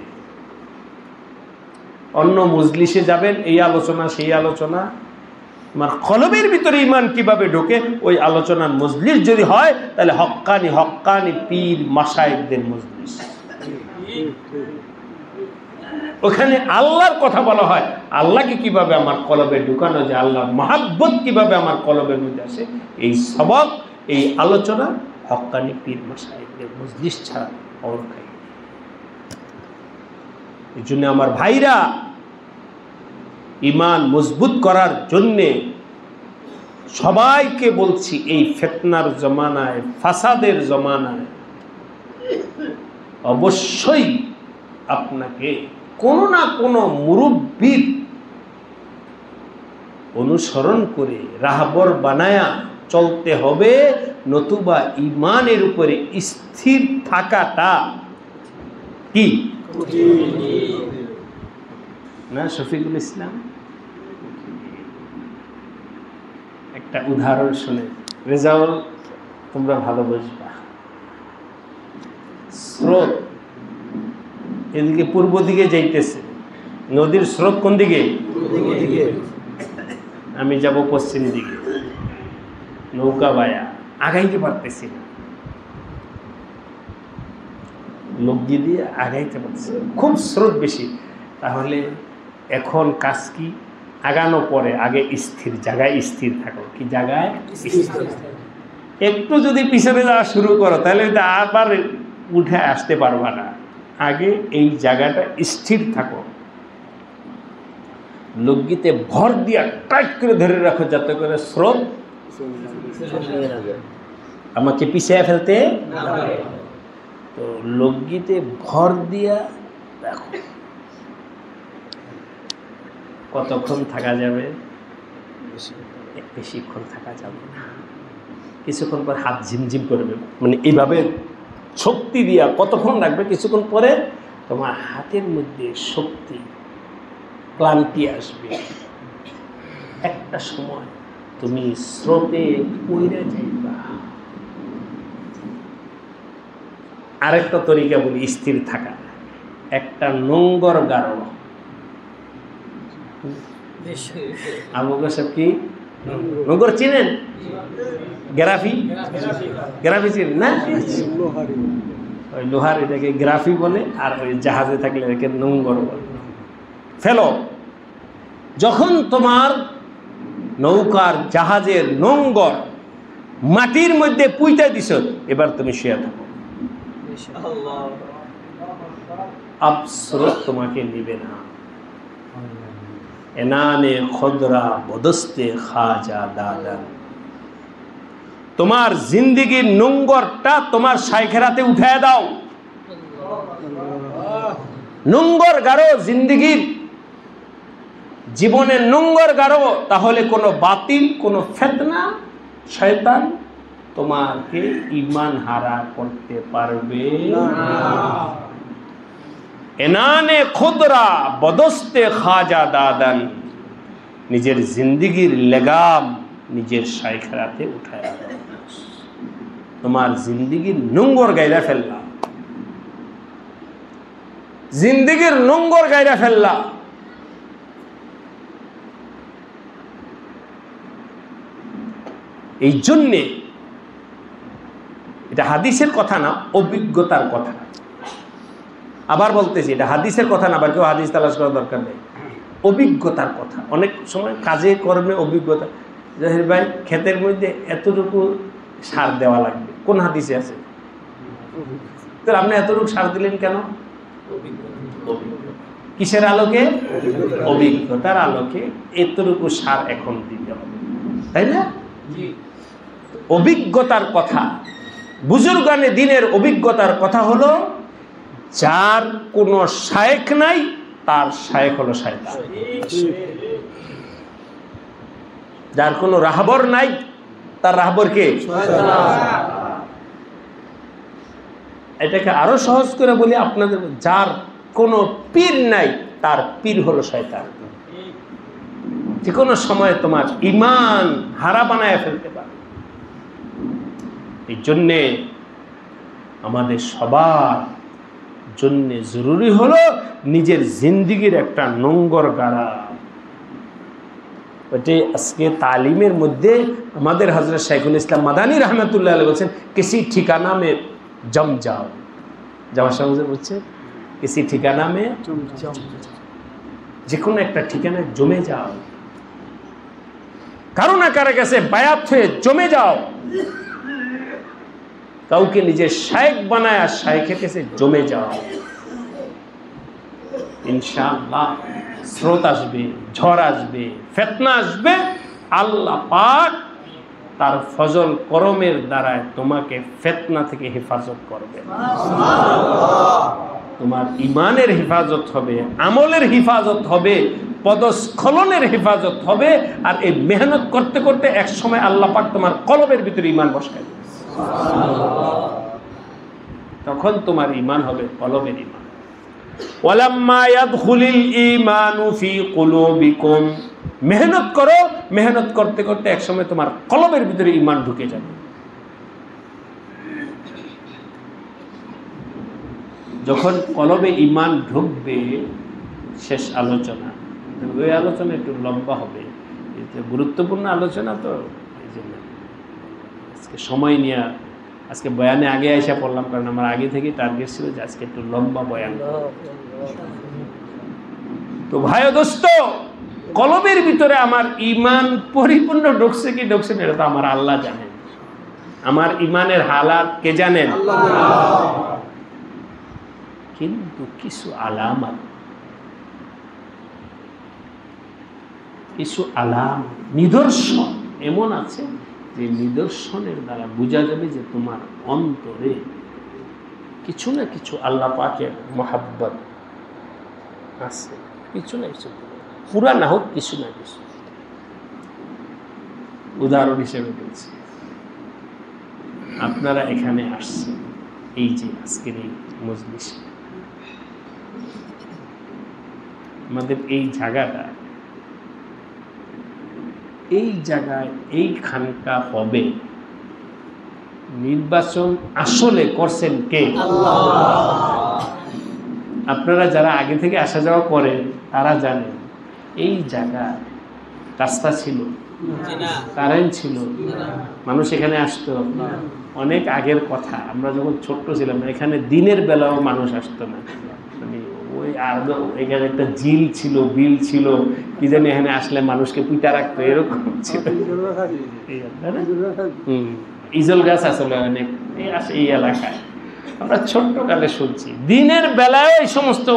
অন্য মজলিসে যাবেন, এই আলোচনা সেই আলোচনা, আমার কলবের ভিতরে ঈমান কিভাবে ঢোকে, ওই আলোচনার মজলিস যদি হয় তাহলে হক্কানি পীর মাশায়েখদের মজলিস। ওখানে আল্লাহর কথা বলা হয়, আল্লাহকে কিভাবে আমার কলবে ঢুকানো যায়, আল্লাহর মহাব্বত কিভাবে আমার কলবের মধ্যে আসে, এই সবক, এই আলোচনা হক্কানি পীর মাশায়েখদের মজলিস ছাড়া আর খাই। এই জন্য আমার ভাইরা, ঈমান মজবুত করার জন্যে সবাইকে বলছি, এই ফিতনার জমানায়, ফাসাদের জমানায় অবশ্যই আপনাকে কোনো না কোনো মুরব্বির অনুসরণ করে রাহবর বানায়া চলতে হবে, নতুবা ঈমানের উপরে স্থির থাকাটা কি না? শফিকুল ইসলাম একটা উদাহরণ শুনে, রেজাউল তোমরা ভালো বুঝবা। স্রোত এদিকে পূর্ব দিকে যাইতেছে, নদীর স্রোত কোন দিকে? আমি যাব পশ্চিম দিকে, নৌকা বায়া আগাইতে পারতেছি না, লগি দিয়ে আগাইতে পারতেছি, খুব স্রোত বেশি। তাহলে এখন কাজ কি? আগানো পরে আগে স্থির জায়গায় স্থির থাকো। কি জায়গায়? একটু যদি পিছনে যাওয়া শুরু করো তাহলে আবার উঠে আসতে পারবা না। আগে এই জায়গাটা স্থির থাকো, লগিতে ভর দিয়া টাইট করে ধরে রাখো, যাতে করে স্রোত আমাকে পিছিয়ে ফেলতে। তো লগিতে ভর দিয়া রাখো। কতক্ষণ থাকা যাবে? বেশিক্ষণ থাকা যাবে না, কিছুক্ষণ পর হাত ঝিমঝিম করবে, মানে এইভাবে শক্তি দিয়া কতক্ষণ রাখবে, কিছুক্ষণ পরে তোমার হাতের মধ্যে শক্তি ক্লান্তি আসবে, একটা সময় তুমি স্রোতে পইড়ে যাইবা। আরেকটা তরিকা বলি স্থির থাকা, একটা নোংর গাঢ়, আবু বকর কি নোংর চিনেন? গ্রাফি, গ্রাফি চিনেন না? ওই লোহার এটাকে গ্রাফি বলে, আর ওই জাহাজে থাকলে এটাকে নোংর বলে। ফেলো, যখন তোমার নৌকার জাহাজের নোংর মাটির মধ্যে পুইতা দিছ, এবার তুমি শুয়ে থাকো, আবস্রোত তোমাকে নিবে না। এনানে খদরা বদস্তে খাজা দাদান, তোমার জিন্দিগির নোংরটা তোমার শাইখেরাতে উঠায় দাও। নোংর গাঢ় জিন্দিগির, জীবনের নোংর গাঢ়, তাহলে কোনো বাতিল, কোনো ফিতনা, শয়তান তোমাকে ঈমান হারা করতে পারবে না। এনানে খুদরা বদস্তে খাজা দাদান, নিজের জিন্দিগির লেগাম নিজের শাইখেরাতে উঠায় দাও। তোমার জিন্দিগির নোংর গাইরা ফেললা, জিন্দিগির নোংর গাইরা ফেললা। এই জন্যে এটা হাদিসের কথা না, অভিজ্ঞতার কথা। আবার বলতেছি, এটা হাদিসের কথা না, আবার কেউ হাদিস তালাশ করার দরকার নেই, অভিজ্ঞতার কথা। অনেক সময় কাজে কর্মে অভিজ্ঞতা, জাহির ভাই ক্ষেতের মধ্যে এতটুকু সার দেওয়া লাগবে, কোন হাদিসে আছে? তাহলে আপনি এতটুকু সার দিলেন কেন? কিসের আলোকে? অভিজ্ঞতার আলোকে এতটুকু সার এখন দিতে হবে, তাই না? অভিজ্ঞতার কথা, বুজুর্গানে দিনের অভিজ্ঞতার কথা হলো, যার কোনো শায়েখ নাই তার শায়েখ হলো শয়তান, যার কোনো রাহবর নাই তার রাহবর কে? এটাকে আরো সহজ করে বলি আপনাদের, যার কোনো পীর নাই তার পীর হলো শয়তান। যে কোনো সময় তোমার ঈমান হারা বানায় ফেলতে পারে। এই জন্যে আমাদের সবার জন্যে জরুরি হলো নিজের জিন্দিগির একটা নোংর গাড়া। ওইটাই আজকে তালিমের মধ্যে আমাদের হযরত শাইখুল ইসলাম মাদানী রহমতুল্লাহ আলাইহি বলছেন, কিসি ঠিকানা মে জম যাও। যাওয়ার সঙ্গে বলছে কিসি ঠিকানা মে যে কোনো একটা ঠিকানায় জমে যাও, কারো না কারো কাছে বায়াত হয়ে জমে যাও। কাউকে নিজের শায়েখ বানায় আর শায়েখের কাছে জমে যাও, ইনশাআল্লাহ স্রোত আসবে, ঝড় আসবে, ফিতনা আসবে, আল্লাহ পাক তার ফজল করমের দ্বারায় তোমাকে ফিতনা থেকে হেফাজত করবে। তোমার ঈমানের হেফাজত হবে, আমলের হেফাজত হবে, পদস্খলনের হেফাজত হবে। আর এই মেহনত করতে করতে এক সময় আল্লাহ পাক তোমার কলবের ভিতরে ঈমান বসায় দেবে, তখন তোমার ঈমান হবে কলবের ঈমান। ওয়ালাম্মা ইয়াদখুলিল ঈমানু ফি কুলুবিকুম, মেহনত করো, মেহনত করতে করতে এক সময় তোমার কলবের ভিতরে ঈমান ঢুকে যাবে। যখন কলবে ঈমান ঢুকবে, শেষ আলোচনা, ওই আলোচনা একটু লম্বা হবে, গুরুত্বপূর্ণ আলোচনা, তো এই জন্য আজকে সময় নিয়ে আজকে বয়ানে আগে আইসা পড়লাম, কারণ আমার আগে থেকে টার্গেট ছিল যে আজকে একটু লম্বা বয়ান। তো ভাই দোস্ত, কলবের ভিতরে আমার ঈমান পরিপূর্ণ ঢুকছে কি ঢুকছে না এটা তো আমার আল্লাহ জানেন। আমার ঈমানের হালাত কে জানেন? কিন্তু কিছু আলামত, কিছু নিদর্শন এমন আছে যে নিদর্শনের দ্বারা বোঝা যাবে যে তোমার অন্তরে কিছু না কিছু আল্লাহ পাকের মহাব্বত আছে, কিছু না কিছু, পুরা না হোক কিছু না কিছু। উদাহরণ হিসেবে বলছি। আপনারা এখানে আসছেন, এই যে আজকের এই মজলিসে, আমাদের এই জায়গাটা, এই জায়গায় এইখানটা হবে নির্বাচন আসলে করছেন কে? আপনারা যারা আগে থেকে আসা যাওয়া করেন তারা জানেন এই জায়গায় রাস্তা ছিল, কারেন্ট ছিল, মানুষ এখানে আসতো। অনেক আগের কথা, আমরা যখন ছোট্ট ছিলাম এখানে দিনের বেলাও মানুষ আসতো না। মানে ওই আর এখানে একটা ঝিল ছিল, বিল ছিল, কি জানি এখানে আসলে মানুষকে পিটা রাখতো, এরকম ছিল। ইজল গাছ আসলে অনেক এই এলাকায় আমরা ছোট্ট কালে শুনছি। দিনের বেলায় এই সমস্ত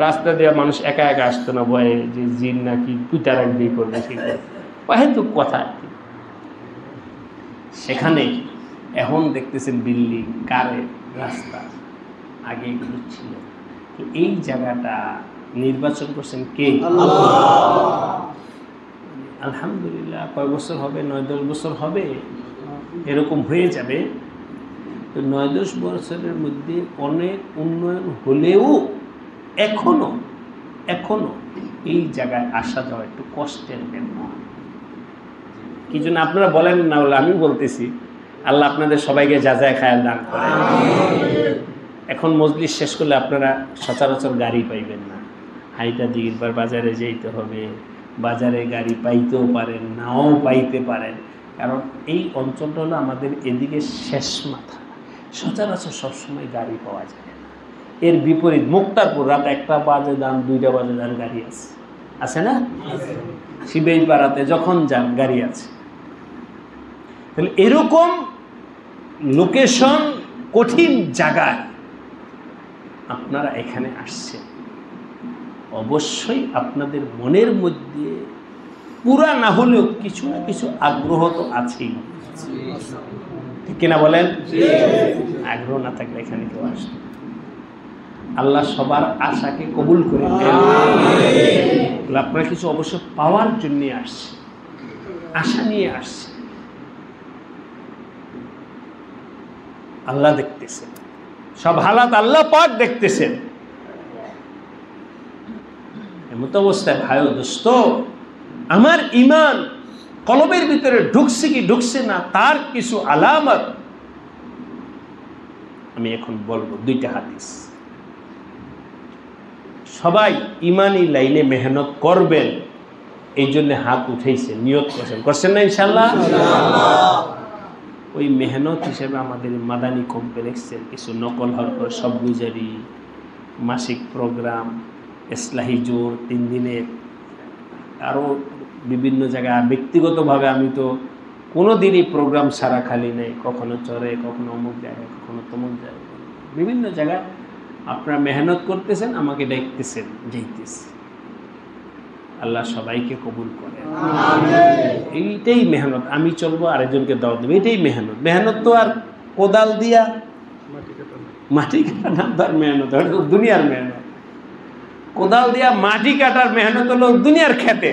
রাস্তা দিয়ে মানুষ একা একা আসতো না, ভয়ে যে জিন নাকি পিটা রাখবে করবে, হয়তো কথা। সেখানে এখন দেখতেছেন বিল্ডিং, কারেন্ট, রাস্তা, আগে এগুলো ছিল। এই জায়গাটা নির্বাচন করছেন কে? আলহামদুলিল্লাহ। কয় বছর হবে? 9-10 বছর হবে, এরকম হয়ে যাবে। তো 9-10 বছরের মধ্যে অনেক উন্নয়ন হলেও এখনো এই জায়গায় আসা যাওয়া একটু কষ্টের ব্যাপার। কি জন্য আপনারা বলেন না, বলে আমি বলতেছি। আল্লাহ আপনাদের সবাইকে যাজায় খায়াল দান করে। এখন মজলিস শেষ করলে আপনারা সচরাচর গাড়ি পাইবেন না, হাইটা দিগিরবার বাজারে যেতে হবে। বাজারে গাড়ি পাইতেও পারেন, নাও পাইতে পারেন, কারণ এই অঞ্চলটা হলো আমাদের এদিকে শেষ মাথা, সচরাচর সবসময় গাড়ি পাওয়া যায় না। এর বিপরীত মুক্তারপুর রাত 1টা বাজে যান, 2টা বাজে যান, গাড়ি আছে না? শিবেই পাড়াতে যখন যান গাড়ি আছে। তাহলে এরকম লোকেশন কঠিন জায়গায় আপনারা এখানে আসছেন, অবশ্যই আপনাদের মনের মধ্যে পুরা না হলেও কিছু না কিছু আগ্রহ তো আছেই, ঠিক কিনা বলেন? আগ্রহ না থাকলে এখানে কেউ আসবে। আল্লাহ সবার আশাকে কবুল করে নেন। আপনারা কিছু অবশ্য পাওয়ার জন্য আসছে, আশা নিয়ে আসছে। আল্লাহ দেখতেছেন, সব হালাত আল্লাহ পাক দেখতেছেন। এমত অবস্থায় ভাই দোস্ত, আমার ঈমান কলবের ভিতরে ঢুকছে কি ঢুকছে না তার কিছু আলামত আমি এখন বলবো। 2টা হাদিস। সবাই ইমানি লাইনে মেহনত করবেন, এই জন্য হাত উঠেছে, নিয়ত করছেন না ইনশাআল্লাহ? ওই মেহনত হিসেবে আমাদের মাদানী কমপ্লেক্সের কিছু নকল হরকত, সব গুজারি, মাসিক প্রোগ্রাম, ইসলাহি জোর 3 দিনের, আরও বিভিন্ন জায়গায় ব্যক্তিগতভাবে আমি তো কোনো দিনই প্রোগ্রাম ছাড়া খালি নেই। কখনো চরে, কখনো অমুক জায়গায়, কখনো তমুক জায়গায়, বিভিন্ন জায়গায় আপনারা মেহনত করতেছেন, আমাকে দেখতেছেন, যাইতেছি। আল্লাহ সবাইকে কবুল করে। এইটাই মেহনত। আমি চলবো, আরেকজনকে দাওয়াত দেবো, এটাই মেহনত। মেহনত তো আর কোদাল দিয়া মাটি কাটা না, তার মেহনত দুনিয়ার মেহনত। কোদাল দিয়া মাটি কাটার মেহনত হলো দুনিয়ার ক্ষেতে।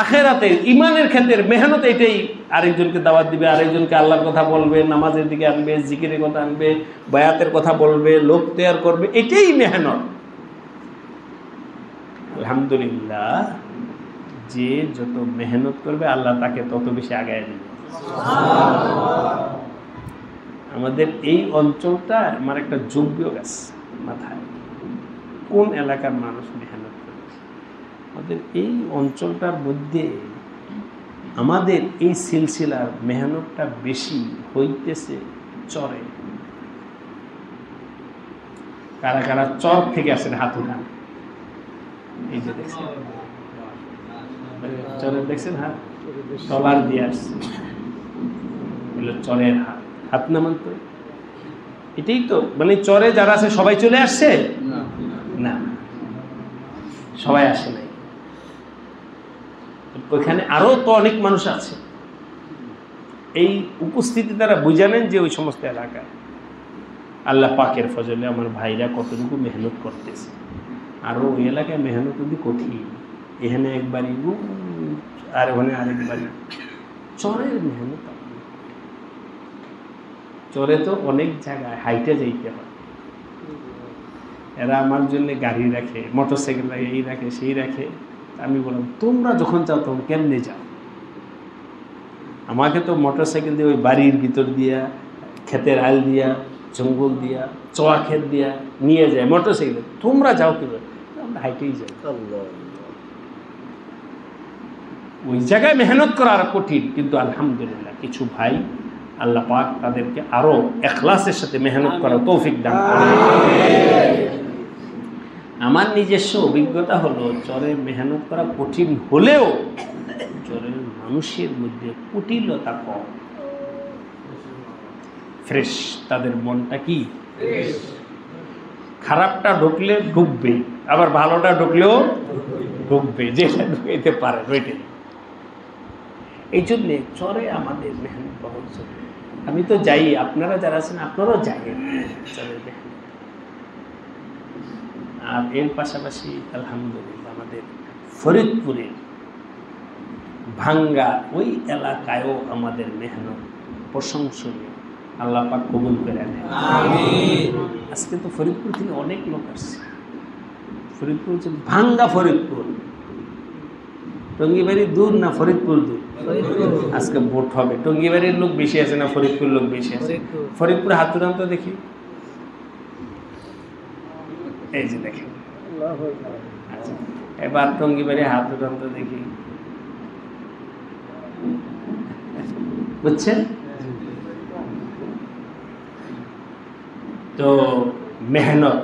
আখেরাতের ইমানের ক্ষেত্রে মেহনত এটাই। আরেকজনকে দাওয়াত দিবে, আরেকজনকে আল্লাহর কথা বলবে, নামাজের দিকে আনবে, জিকিরের কথা আনবে, বায়াতের কথা বলবে, লোক তৈয়ার করবে, এটাই মেহনত। আলহামদুলিল্লাহ, যে যত মেহনত করবে আল্লাহ তাকে তত বেশি আগায় দিবে। আমাদের এই অঞ্চলটা আমার একটা যোগ্য আছে মাথায়, কোন এলাকার মানুষ মেহনত করেছে। আমাদের এই অঞ্চলটার মধ্যে আমাদের এই সিলসিলার মেহনতটা বেশি হইতেছে চরে। কারা কারা চর থেকে আসেন হাত উঠান। এই যে দেখছেন চরে, দেখছেন হাত টলার দিয়ে আসছে, চরের হাত। হাত নামান তো, এটাই তো মানে চরে যারা আছে সবাই চলে আসছে না, সবাই আসে নাই। ওইখানে আরো তো অনেক মানুষ আছে। এই উপস্থিতি তারা বুঝানেন যে ওই সমস্ত এলাকায় আল্লাহ পাকের ফজলে আমার ভাইরা কতটুকু মেহনত করতেছে। আরো ওই এলাকায় মেহনত যদি কঠিন, এখানে একবারই আর ওখানে আরেকবারই, চরের মেহনত। চরে তো অনেক জায়গায় হাইটে যাইতে হয়, এরা আমার জন্য গাড়ি রাখে, মোটরসাইকেল রাখে, এই রাখে সেই রাখে। আমি বললাম তোমরা যখন চাও তখন কেমনে যাও? আমাকে তো মোটরসাইকেল দিয়ে ওই বাড়ির ভিতর দিয়া, ক্ষেতের আল দিয়া, জঙ্গল দিয়া, চোয়া ক্ষেত দিয়া নিয়ে যায় মোটরসাইকেলে। তোমরা যাও কিভাবে? আমরা হাইটেই যাই। ওই জায়গায় মেহনত করা আর কঠিন, কিন্তু আলহামদুলিল্লাহ কিছু ভাই আল্লাহ পাক তাদেরকে আরো ইখলাসের সাথে মেহনত করার তৌফিক দান করেন। আমার নিজস্ব অভিজ্ঞতা হলো, চরে মেহনত করা কঠিন হলেও চরের মানুষের মধ্যে কুটিলতা কম, ফ্রেশ, তাদের মনটা কি খারাপটা ঢুকলে ঢুকবে, আবার ভালোটা ঢুকলেও ঢুকবে, যেটা ঢুকাইতে পারে ওইটাই। এই জন্যে চরে আমাদের মেহনত বহুত চলে। আমি তো যাই, আপনারা যারা আছেন আপনারাও যাবেন চরের মেহনত। আর এর পাশাপাশি আলহামদুলিল্লাহ আমাদের ফরিদপুরের ভাঙ্গা ওই এলাকায়ও আমাদের মেহনত প্রশংসনীয়, আল্লাহ পাক কবুল করে নেন। আজকে তো ফরিদপুর থেকে অনেক লোক আসছে। ফরিদপুর হচ্ছে ভাঙ্গা ফরিদপুর, টঙ্গিবাড়ি দূর না ফরিদপুর দূর? আজকে ভোট হবে, টঙ্গিবাড়ির লোক বেশি আছে না ফরিদপুর লোক বেশি আছে? ফরিদপুর হাত তুলান তো দেখি, এই যে দেখেন। আচ্ছা, এবার টঙ্গিবাড়ি হাত তুলান তো দেখি, বুঝছেন তো? মেহনত,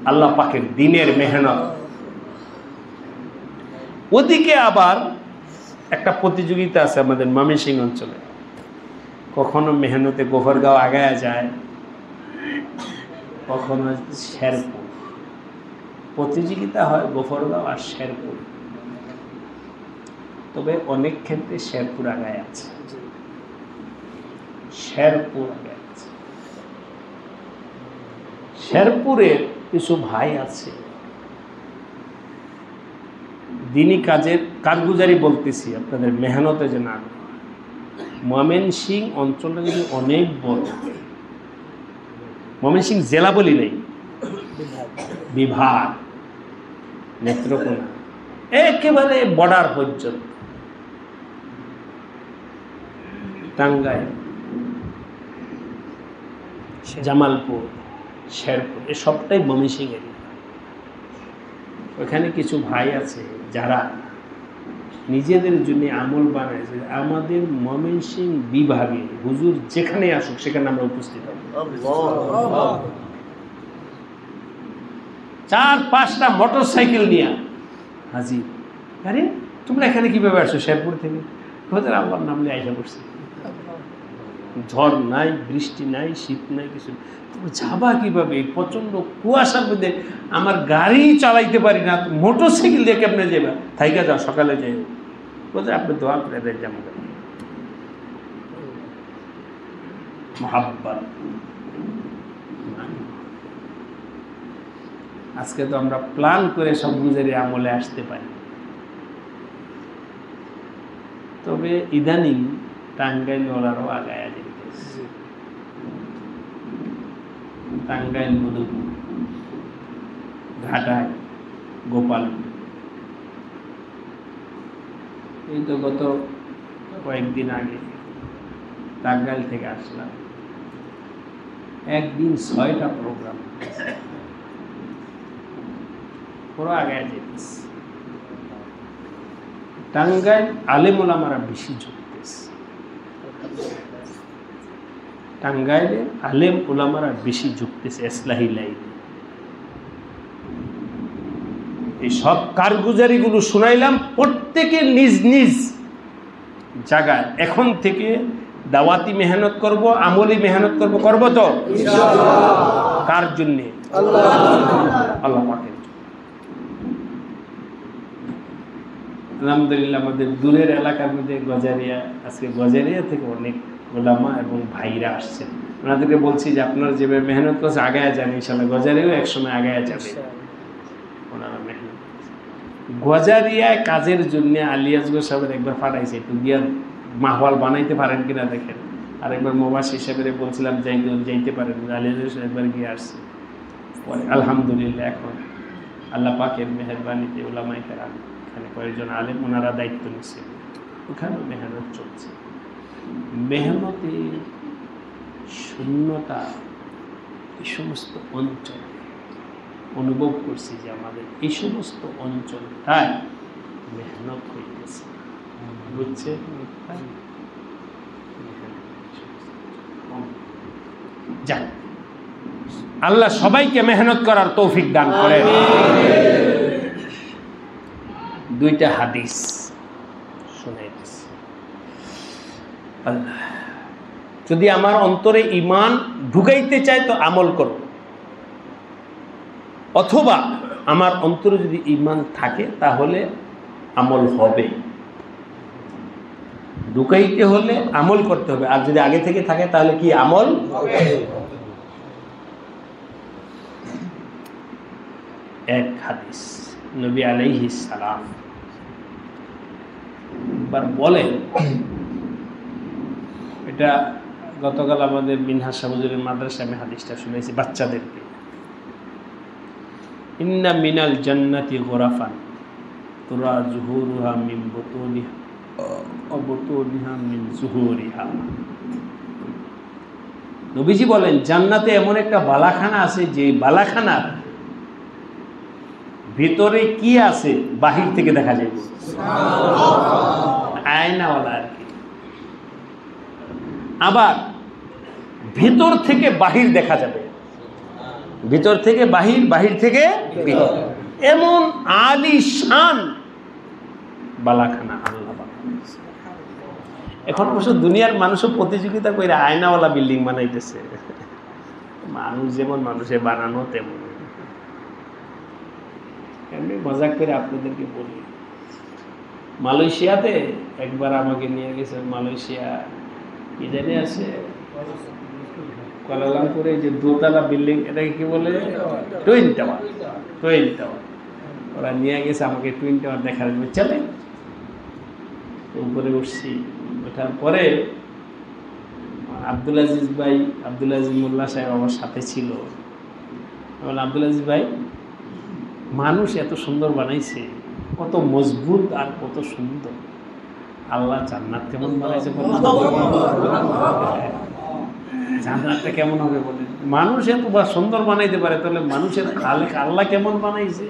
আল্লাহ পাকের দিনের মেহনত। ওদিকে আবার একটা প্রতিযোগিতা আছে আমাদের ময়মনসিংহ অঞ্চলে, কখনো মেহনতে গোফরগাঁও আগায়া যায়, কখনো শেরপুর। প্রতিযোগিতা হয় গোফরগাঁও আর শেরপুর, তবে অনেক ক্ষেত্রে শেরপুর আগায় আছে, শেরপুর আগায় আছে। শেরপুরের কিছু ভাই আছে, দিনই কাজের কারগুজারি বলতেছি আপনাদের, মেহনতে যে না। ময়মনসিংহ অঞ্চলটা কিন্তু অনেক বড়, ময়মনসিংহ জেলা বলি নাই, বিভাগ, নেত্রকোনা একেবারে বর্ডার পর্যন্ত, টাঙ্গাইল, জামালপুর, শেরপুর, এ সবটাই ময়মনসিংহ এরিয়া। ওখানে কিছু ভাই আছে যারা নিজেদের জন্য আমল বানাইছে, আমাদের ময়মনসিংহ বিভাগে হুজুর যেখানে আসুক সেখানে আমরা উপস্থিত হব। 4-5টা মোটরসাইকেল নিয়ে হাজির। আরে তোমরা এখানে কিভাবে আসছো? শেরপুর থেকে। ওদের আল্লাহর নাম নিয়ে আইসা করছি, ঝড় নাই, বৃষ্টি নাই, শীত নাই, কিছু। তোমরা যাবা কিভাবে? প্রচন্ড কুয়াশার মধ্যে আমার গাড়ি চালাইতে পারি না, মোটরসাইকেল দিয়ে কেমনে যাবা? থাইকা যাও, সকালে যাই। বলতে আপনি দোয়া করে দেন যেমন মহাব্বত। আজকে তো আমরা প্ল্যান করে সব গুজারি আমলে আসতে পারি, তবে ইদানিং টাঙ্গাইল ওলারও আগায় যেতেছে। টাঙ্গাইল, মধুপুর, ঘাটায়, গোপাল। এই তো গত কয়েকদিন আগে টাঙ্গাইল থেকে আসলাম, একদিন 6টা প্রোগ্রাম, পুরো আগায় যেতেছে। টাঙ্গাইল আলেম ওলামারা বেশি ঝুঁকতেছে, টাঙ্গাইলে আলেম ওলামারা বেশি ঝুঁকতেছে ইসলাহি লাইনে। এই সব কারগুজারিগুলো শুনাইলাম, প্রত্যেকে নিজ নিজ জায়গায় এখন থেকে দাওয়াতি মেহনত করব, আমলি মেহনত করব। করব তো কার জন্যে? আল্লাহ পাকের। আলহামদুলিল্লাহ আমাদের দূরের এলাকার মধ্যে গজারিয়া, আজকে গজারিয়া থেকে অনেক ওলামা এবং ভাইরা আসছেন। ওনাদেরকে বলছি যে আপনারা যেভাবে মেহনত করছে আগায় যান, ইনশাল্লাহ গজারিয়াও একসময় আগায় যাবে। ওনারা মেহনত গজারিয়ায় কাজের জন্য আলিয়াজগঞ্জ সাহেবের একবার পাঠাইছে, একটু গিয়া মাহওয়াল বানাইতে পারেন কিনা দেখেন। আরেকবার মুবাশশির সাহেবের বলছিলাম যাইতে পারেন, একবার গিয়ে আসছে। আলহামদুলিল্লাহ এখন আল্লাহ পাকের মেহেরবানিতে উলামায়ে কেরাম এখানে কয়েকজন আলেম ওনারা দায়িত্ব নিচ্ছেন, ওখানেও মেহনত চলছে। মেহনতে শূন্যতা এই সমস্ত অঞ্চল অনুভব করছি যে আমাদের এই সমস্ত অঞ্চলটায় মেহনত হইতেছে, বুঝছে? যাক, আল্লাহ সবাইকে মেহনত করার তৌফিক দান করেন। দুইটা হাদিস শুনাইতেছি। আল্লাহ যদি আমার অন্তরে ঈমান ঢুকাইতে চায় তো আমল করো, অথবা আমার অন্তরে যদি ঈমান থাকে তাহলে আমল হবে। ঢুকাইতে হলে আমল করতে হবে, আর যদি আগে থেকে থাকে তাহলে কি আমল হবে? এক হাদিস নবী আলাইহিস সালাম একবার বলেন, এটা গতকাল আমাদের মিনহাজ শাহবুজুরের মাদ্রাসায় আমি হাদিসটা শুনেছি বাচ্চাদেরকে। ইন্না মিনাল জান্নাতি গোরাফান তুরা জুহুরুহা মিন বুতুনিহা ওয়া বুতুনিহা মিন জুহুরিহা। নবীজি বলেন জান্নাতে এমন একটা বালাখানা আছে যে বালাখানার ভিতরে কি আছে বাহির থেকে দেখা যায়, আয়নাওয়ালা আর কি। আবার ভিতর থেকে বাহির দেখা যাবে, ভিতর থেকে বাহির, বাহির থেকে ভিতর, এমন আলিশান বালাখানা আল্লাহ বানাইছে। এখন অবশ্য দুনিয়ার মানুষও প্রতিযোগিতা করে আয়নাওয়ালা বিল্ডিং বানাইতেছে। মানুষ যেমন মানুষে বানানো তেমন। এমনি মজাক করে আপনাদেরকে বলি, মালয়েশিয়াতে একবার আমাকে নিয়ে গেছে। মালয়েশিয়া কি জানি আছে, কুয়ালালামপুরে যে দোতলা বিল্ডিং, এটাকে কি বলে, টুইন টাওয়ার। টুইন টাওয়ার ওরা নিয়ে গেছে আমাকে টুইন টাওয়ার দেখার জন্য। চলে উপরে উঠছি, ওঠার পরে আব্দুল আজিজ ভাই, আব্দুল আজিজ মোল্লা সাহেব আমার সাথে ছিল। আব্দুল আজিজ ভাই, মানুষ এত সুন্দর বানাইছে, কত মজবুত আর কত সুন্দর। আল্লাহ জান্নাত কেমন বানাইছে, জান্নাতটা কেমন হবে বলেন? মানুষ এত সুন্দর বানাইতে পারে, তাহলে মানুষের খালেক আল্লাহ কেমন বানাইছে,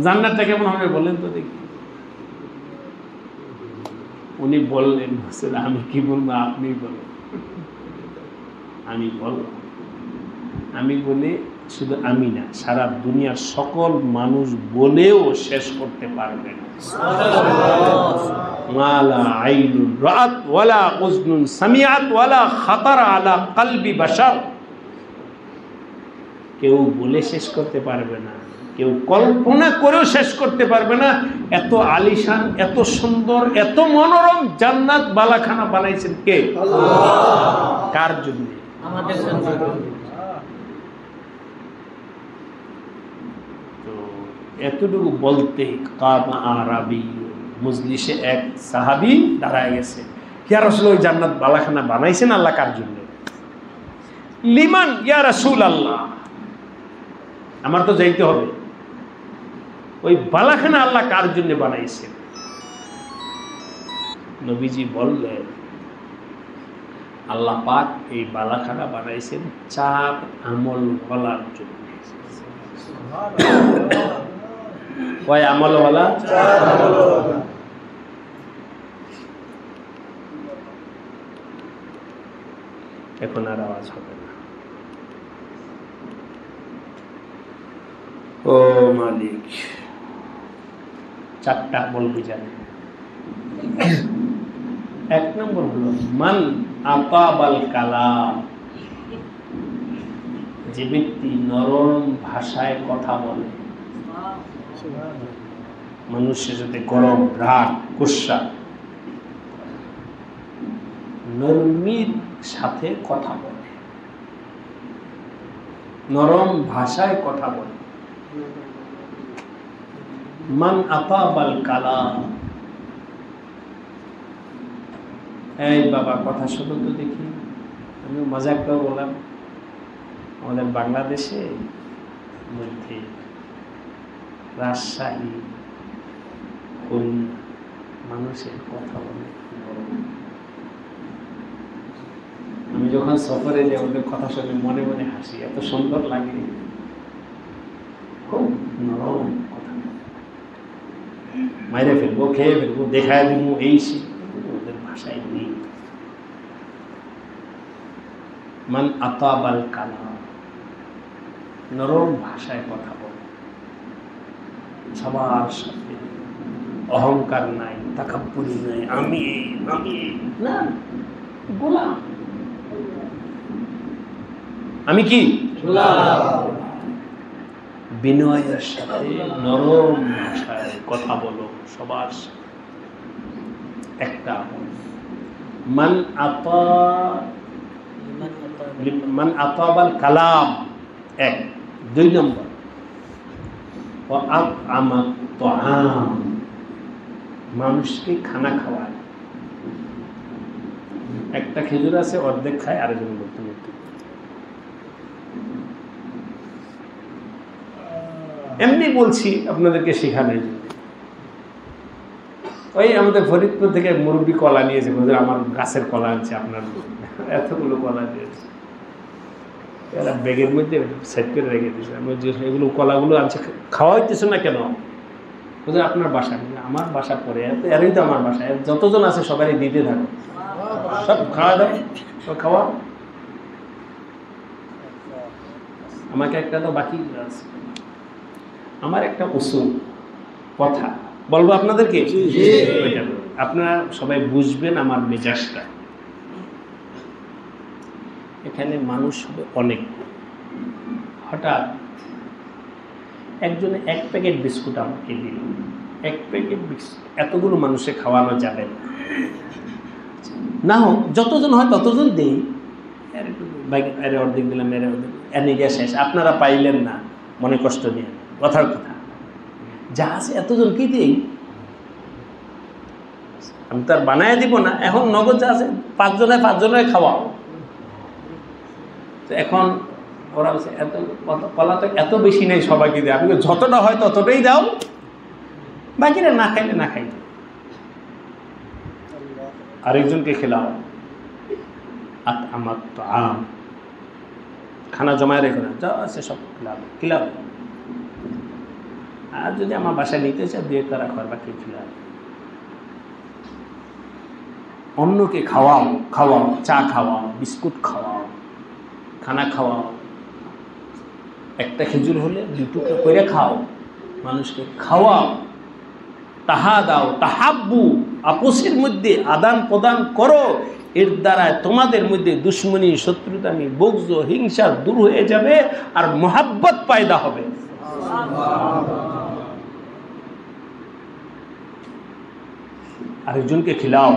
জান্নাতটা কেমন হবে বলেন তো দেখি। উনি বললেন, আমি কি বলবো, আপনি বলেন। আমি বললাম, আমি বলি শুধু আমি না, সারা দুনিয়ার সকল মানুষ বলেও শেষ করতে পারবে না। মালা আইনুন রাআত ওয়ালা উযনুন সামিআত ওয়ালা খাতারা আলা কলবি বাশার। কেউ বলে শেষ করতে পারবে না, কেউ কল্পনা করেও শেষ করতে পারবে না। এত আলিশান, এত সুন্দর, এত মনোরম জান্নাত বালাখানা বানাইছেন কে? আল্লাহ। কার জন্য? আমাদের জন্য। এতটুকু বলতে কামা আরাবী, মজলিসে এক সাহাবী দাঁড়ায় গেছে। ইয়া রাসূল, ওই জান্নাত বালাখানা বানাইছেন আল্লাহ কার জন্য? লিমান ইয়া রাসূলুল্লাহ, আমার তো যাইতে হবে। ওই বালাখানা আল্লাহ কার জন্য বানাইছেন? নবীজি বললেন, আল্লাহ পাক এই বালাখানা বানাইছেন 4 আমল ওয়ালার জন্য। কয় আমল ওয়ালা? 4 আমল ওয়ালা। এখন আর আওয়াজ হবে না। ও মালিক, 4টা আমল বুঝান। 1 নম্বর হলো মান আতাবাল কালাম, যে ব্যক্তি নরম ভাষায় কথা বলে। মানুষের সাথে গরম, রাগ, গুসা, নরমির সাথে কথা বলে, নরম ভাষায় কথা বলে। মান আতাবাল কালাম, এই বাবা কথা শুনো তো দেখি। আমি মজাক করে বললাম, আমাদের বাংলাদেশে মধ্যে রাজশাহী খুলনা মানুষের কথা বলে নরম। আমি যখন সফরে যাই ওদের কথা শুনে মনে মনে হাসি, এত সুন্দর লাগে, খুব নরম কথা, মাইরে ফেলবো, খেয়ে ফেলবো, দেখায় দিব, এই ওদের ভাষায় নেই। মান আতাবাল কালাম, নরম ভাষায় কথা বলে, সবার সাথে অহংকার নাই, তাকাব্বুরি নাই, আমি না, গোলাম। আমি কি বিনয়ের সাথে নরম ভাষায় কথা বলো সবার সাথে। একটা মান আতাবাল কালাম, এক। 2 নম্বর মানুষকে খানা খাওয়ায়। একটা খেজুর আছে, অর্ধেক খায়, আরেকজন বলতে বলতে। এমনি বলছি আপনাদেরকে শেখানোর জন্য। ওই আমাদের ফরিদপুর থেকে মুরব্বী কলা নিয়েছে, আমার গাছের কলা আনছে, আপনার এতগুলো কলা দিয়েছে, এরা ব্যাগের মধ্যে সেট করে রেখে দিয়েছে। আমি এগুলো কলাগুলো আনছে, খাওয়া হইতেছে না কেন? বুঝলেন আপনার বাসা, আমার বাসা পরে, এরই তো আমার বাসা, যতজন আছে সবাই দিতে থাকো, সব খাওয়া দাও, সব খাওয়া। আমাকে একটা তো বাকি আছে। আমার একটা উসুল কথা বলবো আপনাদেরকে, আপনারা সবাই বুঝবেন আমার মেজাজটা। এখানে মানুষ হবে অনেক, হঠাৎ একজনে 1 প্যাকেট বিস্কুট আমাকে দিল। 1 প্যাকেট বিস্কুট এতগুলো মানুষে খাওয়ানো যাবে না, হোক যতজন হয় ততজন দেই, এর অর্ধেক দিলাম, এর অর্ধেক, এনে গিয়ে শেষ। আপনারা পাইলেন না, মনে কষ্ট নিয়ে, কথার কথা, যা আছে এতজনকেই দিই। আমি তো আর বানায় দিব না, এখন নগদ যা আছে 5 জনের খাওয়াও। তো এখন ওরা বলছে এত কলা তো এত বেশি নেই, সবাইকে দেয়। আপনি যতটা হয় ততটাই দাও, বাকিরা না খাইলে না খাইলে আরেকজনকে খেলাও। আমার তো খানা জমায় রেখে না, যা আছে সব খিলাও। আর যদি আমার বাসায় নিতে চায় 2 একটা রাখার, বাকি খিলাও। অন্যকে খাওয়াও, চা খাওয়াও, বিস্কুট খাওয়াও, খানা খাওয়াও। একটা খেজুর হলে 2 টুকরা করে খাও, মানুষকে খাওয়াও। তাহা দাও, তাহাব্বু, আপসের মধ্যে আদান প্রদান করো। এর দ্বারা তোমাদের মধ্যে দুশ্মনী, শত্রুতানি, বগজ, হিংসা দূর হয়ে যাবে আর মোহাব্বত পয়দা হবে। আরেকজনকে খিলাও,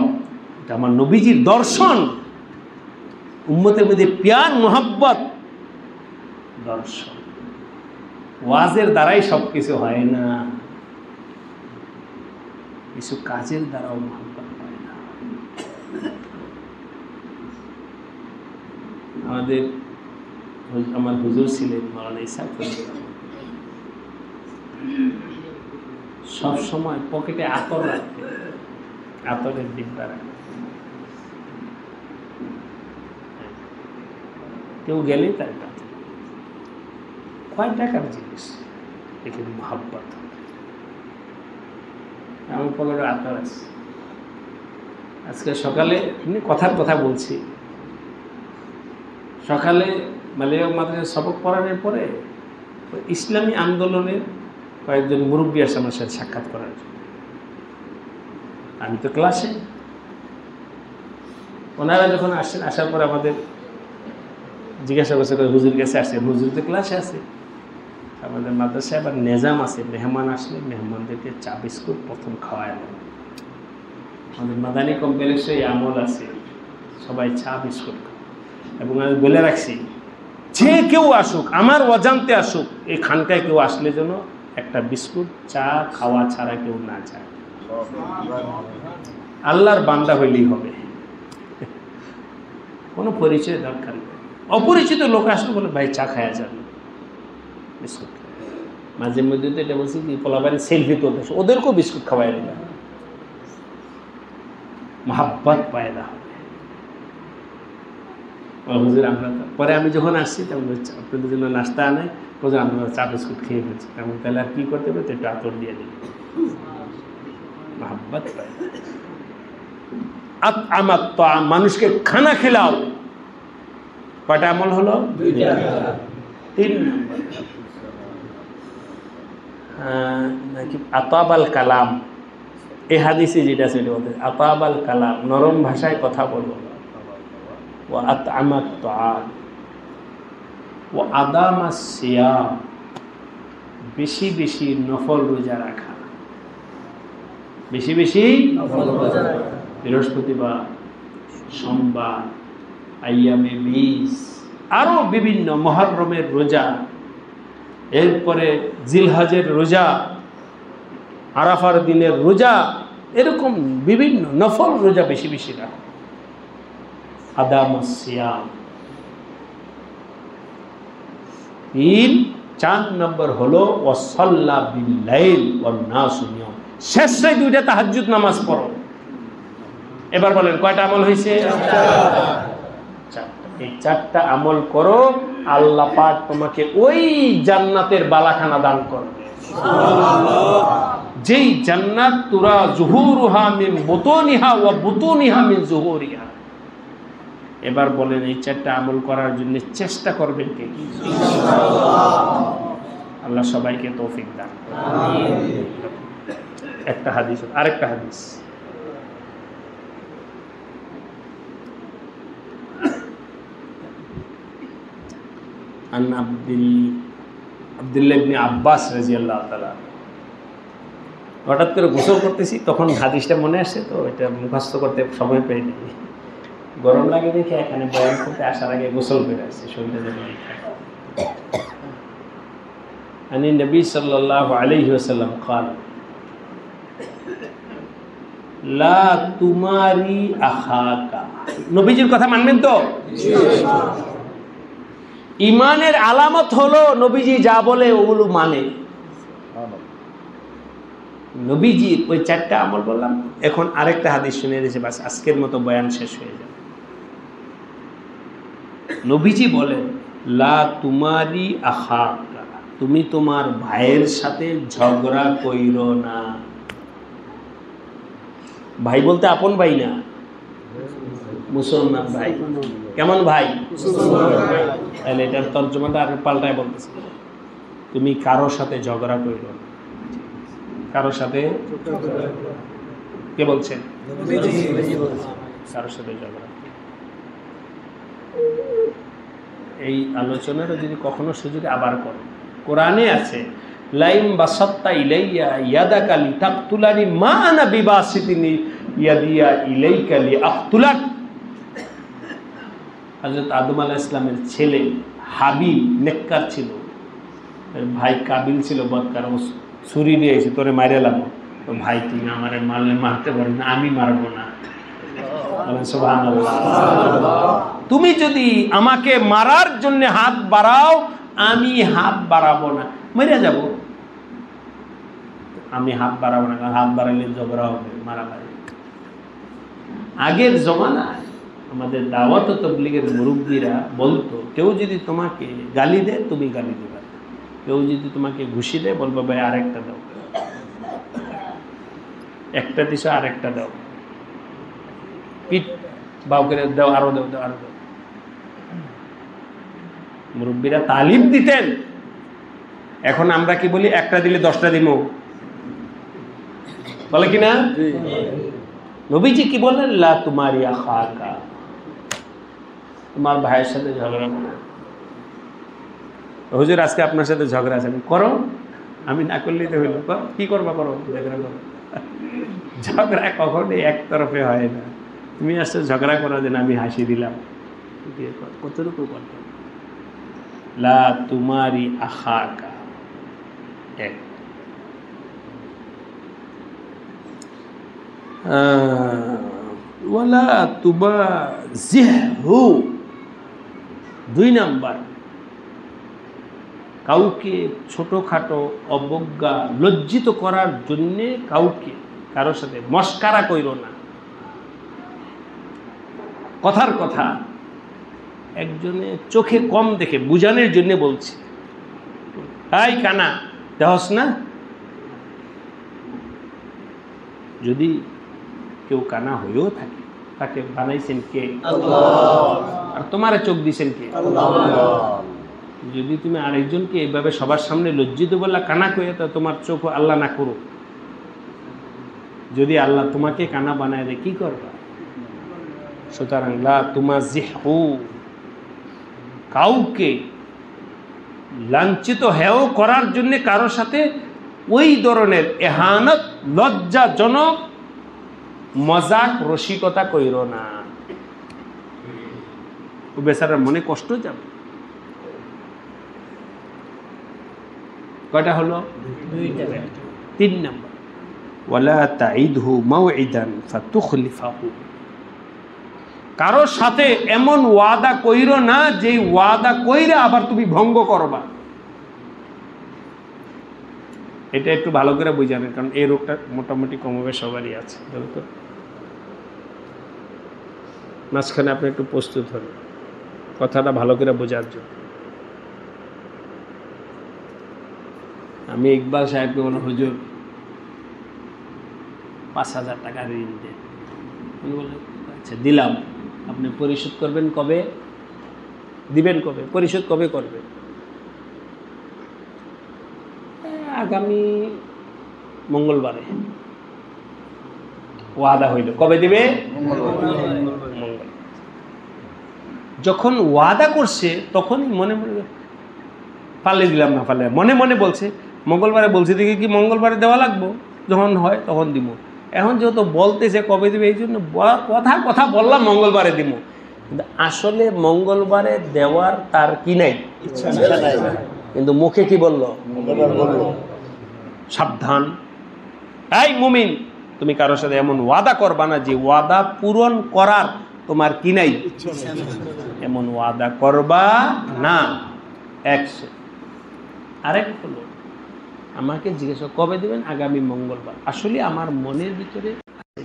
এটা আমার নবীজির দর্শন। উম্মতের মধ্যে প্যার, মোহাব্বত দর্শন। ওয়াজের দ্বারাই সবকিছু হয় না, কিছু কাজের দ্বারাও মোহাব্বত হয় না। আমার হুজুর ছিলেন মাওলানা ইসহাক, সব সময় পকেটে আতর রাখতে, আতরের ডিব্বা রাখতে। কেউ গেলেই তার কাছে, কয় টাকার জিনিস, এখানে মোহাব্বত। আমার পকেটে আতর আছে। আজকে সকালে এমনি কথার কথা বলছি, সকালে মালিবাগ মাদ্রাসায় সবক পড়ানোর পরে ইসলামী আন্দোলনের কয়েকজন মুরব্বী আসে আমার সাথে সাক্ষাৎ করার জন্য। আমি তো ক্লাসে, ওনারা যখন আসেন, আসার পরে আমাদের জিজ্ঞাসা করছে হুজুর কাছে আসছে, হুজুর তো ক্লাসে আছে। আমাদের মাদ্রাসায় আবার নেজাম আছে, মেহমান আসলে মেহমানদেরকে চা বিস্কুট প্রথম খাওয়ায়। আমাদের মাদানী কমপ্লেক্সে আমল আছে, সবাই চা বিস্কুট খায়। এবং আমি বলে রাখছি, যে কেউ আসুক, আমার অজান্তে আসুক, এই খানকায় কেউ আসলে যেন একটা বিস্কুট চা খাওয়া ছাড়া কেউ না যায়। আল্লাহর বান্দা হইলেই হবে। কোনো পরিচয় দরকার নেই। অপরিচিত লোক আসলে বলে ভাই চা খায়া যান, বিস্কুট খায়। মাঝে মধ্যে তো এটা বলছি কি পোলাবাড়ি সেলফি তুলতে, ওদেরকেও বিস্কুট খাওয়াই দিলাম, মহাব্বত পায়দা হবে। হুজুর আমরা পরে আমি যখন আসছি তখন আপনাদের জন্য নাস্তা আনাই, হুজুর আমরা চা বিস্কুট খেয়ে ফেলছি, আমি তাহলে আর কি করতে হবে, একটু আতর দিয়ে দিই, মহাব্বত পায়দা। আমার তো মানুষকে খানা খেলাও, কয়টা আমল হলো? 3 নম্বর নাকি আতাবাল কালাম, এই হাদিসে যেটা সেটা বলতে আতাবাল কালাম, নরম ভাষায় কথা বলো। ও আতআমাত তাআম ও আদামাস সিয়াম, বেশি বেশি নফল রোজা রাখা, বেশি বেশি নফল রোজা রাখা, বৃহস্পতিবার, সোমবার, আইয়ামে 20, আরো বিভিন্ন মুহররমের রোজা, এরপরে জিলহজের রোজা, আরাফার দিনের রোজা, এরকম বিভিন্ন নফল রোজা বেশি বেশি রাখো। আদামাস সিয়াম। 4 নম্বর হলো ওয়াসাল্লা বিল লাইল ওয়ান নাসু নিয়াম, শেষে 2টা তাহাজ্জুদ নামাজ পড়ো। এবার বলেন কয়টা আমল হয়েছে? 4টা। এই 4টা আমল করো, আল্লাহ পাক তোমাকে ওই জান্নাতের বালাখানা দান করবে, যেই জান্নাত তুরা জুহুরুহা মিন বুতুনিহা ওয়া বুতুনিহা মিন জুহুরিহা। এবার বলেন এই 4টা আমল করার জন্য চেষ্টা করবেন কে? আল্লাহ সবাইকে তৌফিক দান করুন। একটা হাদিস, আরেকটা হাদিস আন আব্দুল্লাহ ইবনে আব্বাস রাদিয়াল্লাহু তাআলা। হঠাৎ করে গোসল করতেছি, তখন হাদিসটা মনে আসছে, তো এটা মুখস্থ করতে সময় পাইনি, গরম লাগে দেখে এখানে বয়ান করতে আসার আগে গোসল করে আসছে, শরীরটা যেন আনি নবী সাল্লাল্লাহু আলাইহি ওয়াসাল্লাম قال লা তুমারি আখাকা। নবীজির কথা মানবেন তো? ইমানের আলামত হলো নবীজি যা বলে ওগুলো মানে। নবীজির ওই 4টা আমল বললাম, এখন আরেকটা হাদিস শুনে দিয়েছে, বাস আজকের মতো বয়ান শেষ হয়ে যাবে। নবীজি বলেন লা তুমারি আখাকা, তুমি তোমার ভাইয়ের সাথে ঝগড়া কইরো না। ভাই বলতে আপন ভাই না, মুসলমান ভাই। কেমন ভাই? তাহলে এটার তর্জমাটা আর পাল্টায় বলতেছে, তুমি কারোর সাথে ঝগড়া কইরো না। কারোর সাথে? কে বলছেন? কারোর সাথে ঝগড়া। এই আলোচনাটা যদি কখনো সুযোগে আবার করো, কোরআনে আছে লাইম বাসাত্তা ইলাইয়া ইয়াদাকা লিতাকতুলানি মা আনা বিবাসিতিনি ইয়াদিয়া ইলাইকা লিআকতুলাক। হযরত আদম আলাইহিস সালামের ছেলে হাবিল নেককার ছিল, এর ভাই কাবিল ছিল বদকার, ও ছুরি নিয়ে এসে তোরে মাইরে লাগো। তো ভাই তুমি আমারে মারলে মারতে পারো না, আমি মারবো না। সুবহানাল্লাহ। তুমি যদি আমাকে মারার জন্য হাত বাড়াও, আমি হাত বাড়াবো না, মরে যাব। আমি হাত বাড়াবো না, কারণ হাত বাড়াইলে ঝগড়া হবে, মারামারি। আগের জমানায় আমাদের দাওয়াত ও তাবলীগের মুরব্বীরা বলতো, কেউ যদি তোমাকে গালি দেয় তুমি গালি দেবে, কেউ যদি তোমাকে ঘুষি দেয় বলবো ভাই আরেকটা দাও, একটা দিশা আরেকটা দাও, পিঠ বাউ করে দাও, আরো দাও, দাও আরো দাও। মুরব্বীরা তালিম দিতেন। এখন আমরা কি বলি, একটা দিলে 10টা দিব, বলে কিনা? নবীজি কি বললেন? লা তুমারি আখাকা, তোমার ভাইয়ের সাথে ঝগড়া করো। হুজুর আজকে আপনার সাথে ঝগড়া আছে, করো, আমি না করলেই তো হইল, কি করবা করো, ঝগড়া করো। ঝগড়া কখনোই একতরফে হয় না। তুমি আসছো ঝগড়া করার জন্য, আমি হাসি দিলাম, কতটুকু করতে। লা তুমারি আখাকা, এক। ওয়ালা তুবাজিহু, 2 নাম্বার, কাউকে ছোটখাটো অবজ্ঞা লজ্জিত করার জন্য কারোর সাথে মস্কারা কইরো না। কথার কথা, একজনে চোখে কম দেখে বুঝানোর জন্য বলছি, এই কানা দেহস না? যদি কেউ কানা হয়েও থাকে, তাকে বানাইছেন কে? আল্লাহ। আর তোমারে চোখ দিছেন কে? আল্লাহ। যদি তুমি আরেকজনকে এইভাবে সবার সামনে লজ্জিত বললা কানা কয়ে, তা তোমার চোখ আল্লাহ না করো। যদি আল্লাহ তোমাকে কানা বানায় দেয় কি করবা? সুতরাং লা তুমাজিহু, কাউকে লাঞ্ছিত হেয় করার জন্য কারোর সাথে ওই ধরনের এহানত, লজ্জাজনক মজাক রসিকতা কইরো না। ও বেচারার মনে কষ্ট যাবে। কয়টা হলো? 3 নাম্বার, ওয়ালা তাইদহু মাউইদান ফাতুখলিফাহু, কারোর সাথে এমন ওয়াদা কইরো না যে ওয়াদা কইরে আবার তুমি ভঙ্গ করবা। এটা একটু ভালো করে বুঝাবেন, কারণ এই রোগটা মোটামুটি কমবে সবারই আছে। মাঝখানে আপনি একটু প্রস্তুত হন কথাটা ভালো করে বোঝার জন্য। আমি ইকবাল সাহেবকে বললাম, হুজুর 5,000 টাকা ঋণ দেন। উনি বললেন আচ্ছা দিলাম, আপনি পরিশোধ করবেন কবে? দিবেন কবে? পরিশোধ কবে করবেন? আগামী মঙ্গলবারে। ওয়াদা হইল, কবে দিবে? মঙ্গলবার। যখন ওয়াদা করছে তখন মনে মনে পালে দিলাম না, পালে মনে মনে বলছে মঙ্গলবারে বলছে, দেখি কি মঙ্গলবারে দেওয়া লাগবো, যখন হয় তখন দিব। এখন যেহেতু বলতেছে কবে দিবে, এই জন্য কথা বললাম মঙ্গলবারে দিব, কিন্তু আসলে মঙ্গলবারে দেওয়ার তার কি নাই, ইচ্ছা নাই, কিন্তু মুখে কি বললো? সাবধান, এই মুমিন, তুমি কারোর সাথে এমন ওয়াদা করবা না যে ওয়াদা পূরণ করার তোমার কি নাই, এমন ওয়াদা করবা না। 100। আরেক হলো, আমাকে জিজ্ঞাসা কবে দিবেন? আগামী মঙ্গলবার। আসলে আমার মনের ভিতরে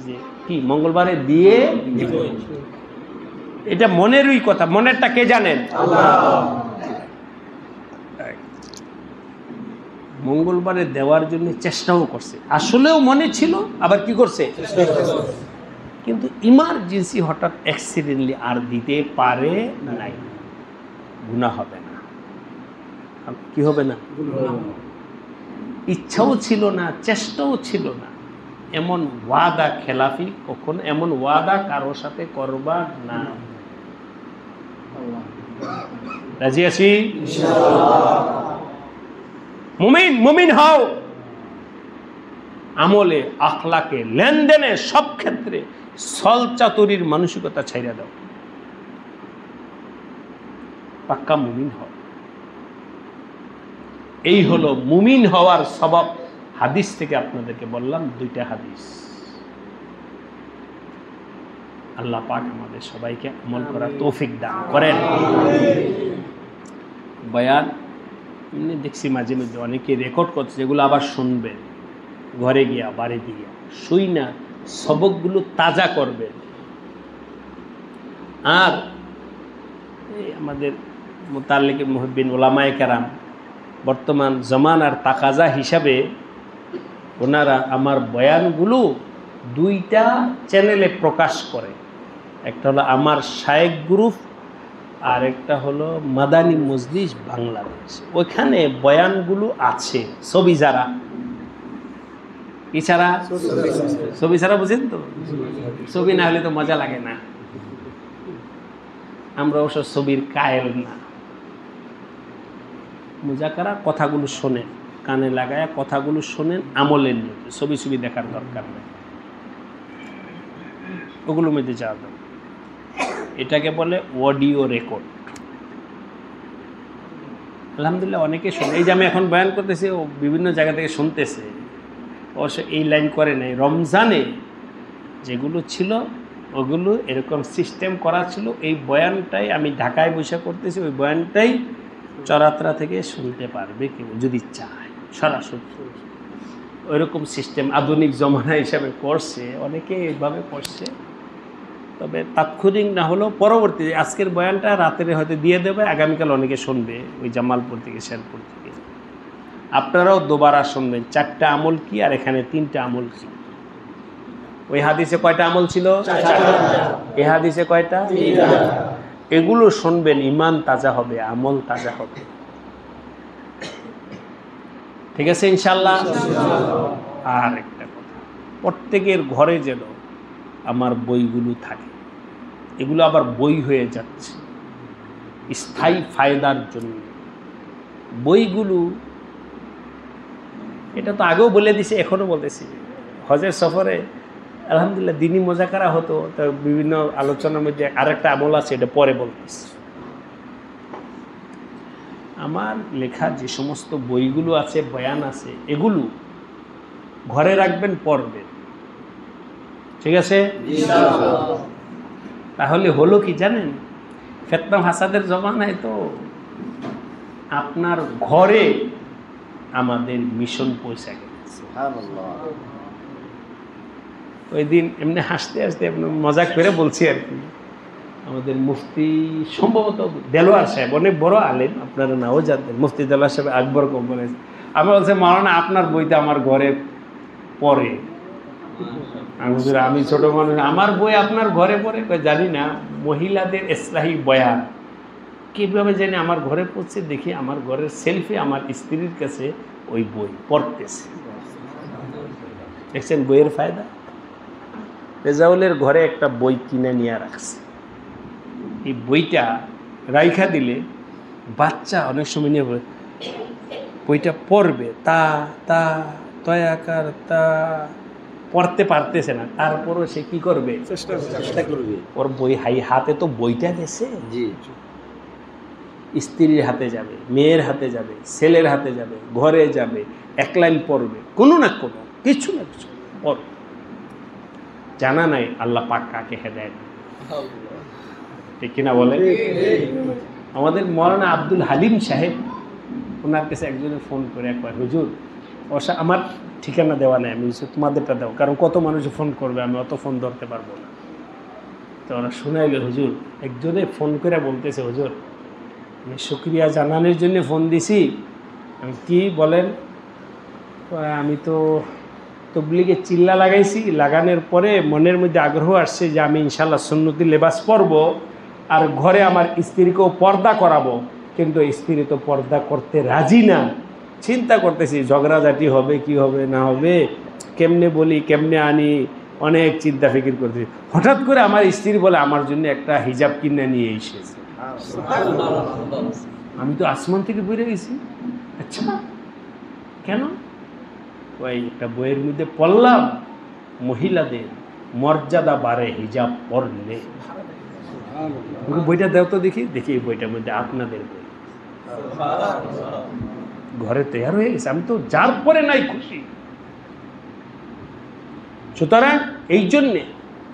যে কি মঙ্গলবারে দিয়ে দিব, এটা মনেরই কথা। মনেরটা কে জানেন? আল্লাহ। মঙ্গলবারে দেওয়ার জন্য চেষ্টাও করছে, আসলেও মনে ছিল, আবার কি করছে, কিন্তু ইমার্জেন্সি হঠাৎ অ্যাক্সিডেন্টলি আর দিতে পারে নাই। গুনাহ হবে না, কি হবে না? ইচ্ছাও ছিল না, চেষ্টাও ছিল না। এমন ওয়াদা খেলাফি কখন, এমন ওয়াদা কারোর সাথে করবা না। রাজি আছি? মুমিন মুমিন হও, আমলে, আখলাকে, লেনদেনে, সব ক্ষেত্রে ছলচাতুরির মানসিকতা ছাইড়া দাও, পাক্কা মুমিন হও। এই হলো মুমিন হওয়ার সবব। হাদিস থেকে আপনাদেরকে বললাম 2টা হাদিস। আল্লাহ পাক আমাদের সবাইকে আমল করার তৌফিক দান করেন। বয়ান এমনি দেখছি মাঝে মধ্যে অনেকে রেকর্ড করছে, যেগুলো আবার শুনবেন ঘরে গিয়া, বাড়ি গিয়া শুই না, সবকগুলো তাজা করবেন। আর এই আমাদের মুতাল্লিকে মুহিব্বিন ওলামায়ে কেরাম বর্তমান জমানার তাকাজা হিসাবে ওনারা আমার বয়ানগুলো 2টা চ্যানেলে প্রকাশ করে। একটা হলো আমার শায়েখ গ্রুপ, আর একটা হলো মাদানী মজলিস বাংলাদেশ। ওইখানে বয়ানগুলো আছে ছবি ছাড়া। কি ছাড়া? ছবি ছাড়া, বুঝেন তো? ছবি না হলে তো মজা লাগে না। আমরা অবশ্য ছবির কায়েল না। মুজাকারা কথাগুলো শোনেন, কানে লাগায় কথাগুলো শোনেন, আমলের নিয়ে। ছবি ছবি দেখার দরকার নেই, ওগুলো মধ্যে যাওয়া দরকার। এটাকে বলে অডিও রেকর্ড। আলহামদুলিল্লাহ অনেকে শোনে। এই যে আমি এখন বয়ান করতেছি, ও বিভিন্ন জায়গা থেকে শুনতেছে। অবশ্য এই লাইন করে নাই। রমজানে যেগুলো ছিল ওগুলো এরকম সিস্টেম করা ছিল। এই বয়ানটাই আমি ঢাকায় বসে করতেছি, ওই বয়ানটাই চরাতরা থেকে শুনতে পারবে কেউ যদি চায় সরাসরি। ওইরকম সিস্টেম আধুনিক জমানা হিসাবে করছে, অনেকে এইভাবে করছে। তবে তাৎক্ষণিক না হলেও পরবর্তী আজকের বয়ানটা রাতের হয়তো দিয়ে দেবে, আগামীকাল অনেকে শুনবে ওই জামালপুর থেকে শেরপুর থেকে। আপনারাও দুবারা শুনবেন 4টা আমল কি আর এখানে 3টা আমল কি। ওই হাদিসে কয়টা আমল ছিল? এই হাদিসে কয়টা? এগুলো শুনবেন, ইমান তাজা হবে, আমল তাজা হবে। ঠিক আছে ইনশাআল্লাহ। আর একটা কথা, প্রত্যেকের ঘরে যেন আমার বইগুলো থাকে। এগুলো আবার বই হয়ে যাচ্ছে স্থায়ী ফায়দার জন্য। বইগুলো এটা তো আগেও বলে দিছি, এখনও বলতেছি। হজের সফরে আলহামদুলিল্লাহ দিনী মোজাকারা হতো, তো বিভিন্ন আলোচনার মধ্যে আরেকটা আমল আছে, এটা পরে বলতেছি। আমার লেখা যে সমস্ত বইগুলো আছে, বয়ান আছে, এগুলো ঘরে রাখবেন, পড়বেন। ঠিক আছে? তাহলে হলো কি জানেন, ফেতনা ফাসাদের জমানায় তো আপনার ঘরে আমাদের মিশন পৌঁছে গেছে। ওই দিন এমনি হাসতে হাসতে মজা করে বলছি আর কি, আমাদের মুফতি সম্ভবত দেলোয়ার সাহেব, অনেক বড় আলেম, আপনারা নাও জানতেন, মুফতি দেলোয়ার সাহেব আকবর কোম্পানি। আমি বলছি মাওলানা আপনার বইটা আমার ঘরে পড়ে। আমি ছোট মানুষ, আমার বই আপনার ঘরে পড়ে? জানি না, মহিলাদের ইসলাহি বয়ান কীভাবে জানি আমার ঘরে পড়ছে। দেখি আমার ঘরের সেলফি আমার স্ত্রীর কাছে ওই বই পড়তেছে। দেখছেন বইয়ের ফায়দা। রেজাউলের ঘরে একটা বই কিনে নিয়ে রাখছে। এই বইটা রাইখা দিলে বাচ্চা অনেক সময় নিয়ে বইটা পড়বে, তা তা তয়াকার তা পড়তে পারতেছে না, তারপরও সে কি করবে? চেষ্টা করবে। ওর বই হাতে তো বইটা গেছে, স্ত্রীর হাতে যাবে, মেয়ের হাতে যাবে, ছেলের হাতে যাবে, ঘরে যাবে, এক লাইন পড়বে, কোনো না কোনো কিছু না কিছু পড়বে। জানা নাই আল্লাহ পাক কাকে হেদায়েত, ঠিক কিনা বলে? আমাদের মৌলানা আব্দুল হালিম সাহেব, ওনার কাছে একজনে ফোন করে একবার, হুজুর আমার ঠিকানা দেওয়া নেই, আমি তোমাদেরটা দাও, কারণ কত মানুষ ফোন করবে, আমি অত ফোন ধরতে পারবো না। তো ওরা শুনাইল, হুজুর একজনে ফোন করে বলতেছে, হুজুর আমি শুকরিয়া জানানোর জন্য ফোন দিছি। আমি কি বলেন? আমি তো তবলিগে চিল্লা লাগাইছি, লাগানোর পরে মনের মধ্যে আগ্রহ আসছে যে আমি ইনশাল্লাহ সুন্নতি লেবাস পরব, আর ঘরে আমার স্ত্রীকেও পর্দা করাবো, কিন্তু স্ত্রী তো পর্দা করতে রাজি না। চিন্তা করতেছি ঝগড়াঝাটি হবে, কি হবে না হবে, কেমনে বলি, কেমনে আনি, অনেক চিন্তা ফিকির করতেছি। হঠাৎ করে আমার স্ত্রী বলে আমার জন্য একটা হিজাব কিনে নিয়ে এসেছে। আমি তো আসমান থেকে বেরিয়ে গেছি। আচ্ছা কেন? ওই একটা বইয়ের মধ্যে পড়লাম, মহিলাদের মর্যাদা বাড়ে হিজাব পরলে। বইটা দেও তো দেখি। দেখি এই বইটার মধ্যে আপনাদের বই ঘরে তৈরি হয়ে গেছে। আমি তো যার পরে নাই খুশি। সুতরাং এই জন্যে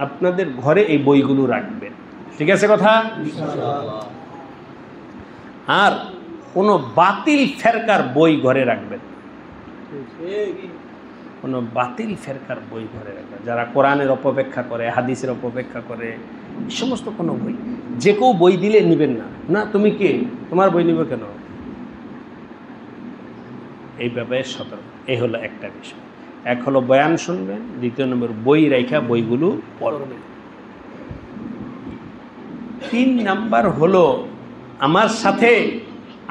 আপনাদের ঘরে এই বইগুলো রাখবেন। ঠিক আছে কথা? আর কোনো বাতিল ফেরকার বই ঘরে রাখবেন, কোনো বাতিল ফেরকার বই ঘরে রাখবেন। যারা কোরআনের অপব্যাখ্যা করে, হাদিসের অপব্যাখ্যা করে, এই সমস্ত কোনো বই, যে কেউ বই দিলে নেবেন না। না তুমি কে, তোমার বই নিবে কেন? এই ব্যাপারে সতর্ক। এই হলো একটা বিষয়। এক হলো বয়ান শুনবেন, দ্বিতীয় নম্বর বই রাইখা বইগুলো পড়বেন। 3 নাম্বার হলো আমার সাথে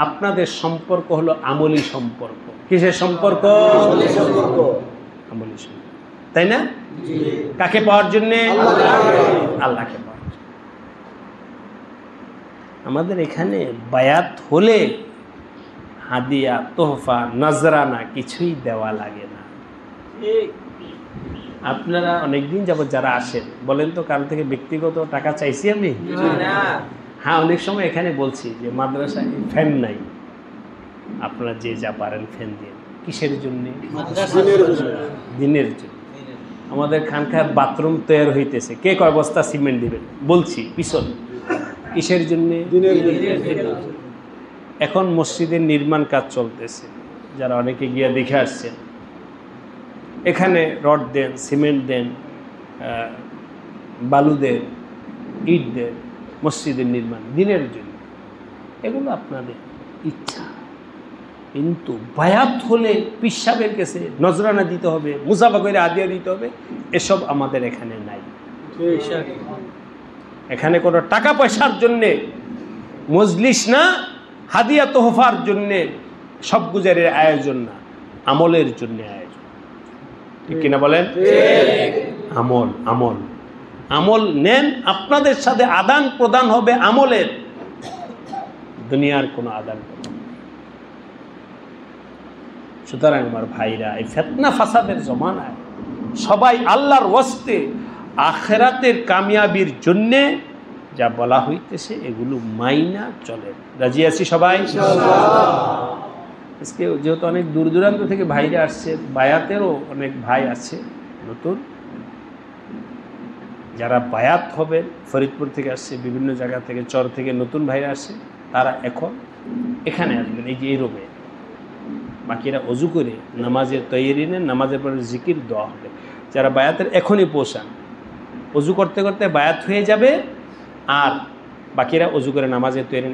আপনাদের সম্পর্ক হলো আমলি সম্পর্ক। কিসের সম্পর্ক? আমলি সম্পর্ক। তাই না? কাকে পাওয়ার জন্যে? আল্লাহকে পাওয়ার জন্য। আমাদের এখানে বায়াত হলে হাদিয়া, তোহফা, নজরানা কিছুই দেওয়া লাগে না। আপনারা অনেকদিন যাবত যারা আসেন বলেন তো কারো থেকে ব্যক্তিগত টাকা চাইছি আমি? হ্যাঁ, অনেক সময় এখানে বলছি যে মাদ্রাসায় ফ্যান নাই, আপনারা যে যা পারেন ফ্যান দিয়ে। কিসের জন্যে? দিনের জন্য। আমাদের খানকার বাথরুম তৈরি হইতেছে, কে কয় বস্তা সিমেন্ট দিবেন? বলছি পিছন কিসের জন্য? এখন মসজিদের নির্মাণ কাজ চলতেছে, যারা অনেকে গিয়ে দেখে আসছেন। এখানে রড দেন, সিমেন্ট দেন, বালু দেন, ইট দেন, মসজিদের নির্মাণ দিনের জন্য। এগুলো আপনাদের ইচ্ছা, কিন্তু বায়াত হলে পীর সাহেবের কাছে নজরানা দিতে হবে, মুসাফা করে আদিয়া দিতে হবে, এসব আমাদের এখানে নাই। এখানে কোনো টাকা পয়সার জন্যে মজলিস না, হাদিয়া তোহফার জন্যে সব গুজারের আয়োজন না, আমলের জন্য আয়োজন। ঠিক কিনা বলেন? আমল আমল আমল নেন, আপনাদের সাথে আদান প্রদান হবে আমলের, দুনিয়ার কোনো আদান প্রদান। সুতরাং আমার ভাইরা, এই ফিতনা ফাসাদের জমানায় সবাই আল্লাহর ওয়াস্তে আখিরাতের কামিয়াবির জন্যে যা বলা হইতেছে এগুলো মাইনা চলে। রাজি আছি সবাই? আজকে যেহেতু অনেক দূর দূরান্ত থেকে ভাইরা আসছে, বায়াতেরও অনেক ভাই আছে নতুন, যারা বায়াত হবেন, ফরিদপুর থেকে আসছে, বিভিন্ন জায়গা থেকে, চর থেকে নতুন ভাইরা আসছে, তারা এখন এখানে আসবেন, এই যে এই রুমে। বাকিরা অজু করে নামাজের তৈরি নেন, নামাজের পরে জিকির দোয়া হবে। যারা বায়াতের এখনই পৌঁছান, অজু করতে করতে বায়াত হয়ে যাবে, আর বাকিরা অজু করে নামাজের তৈরি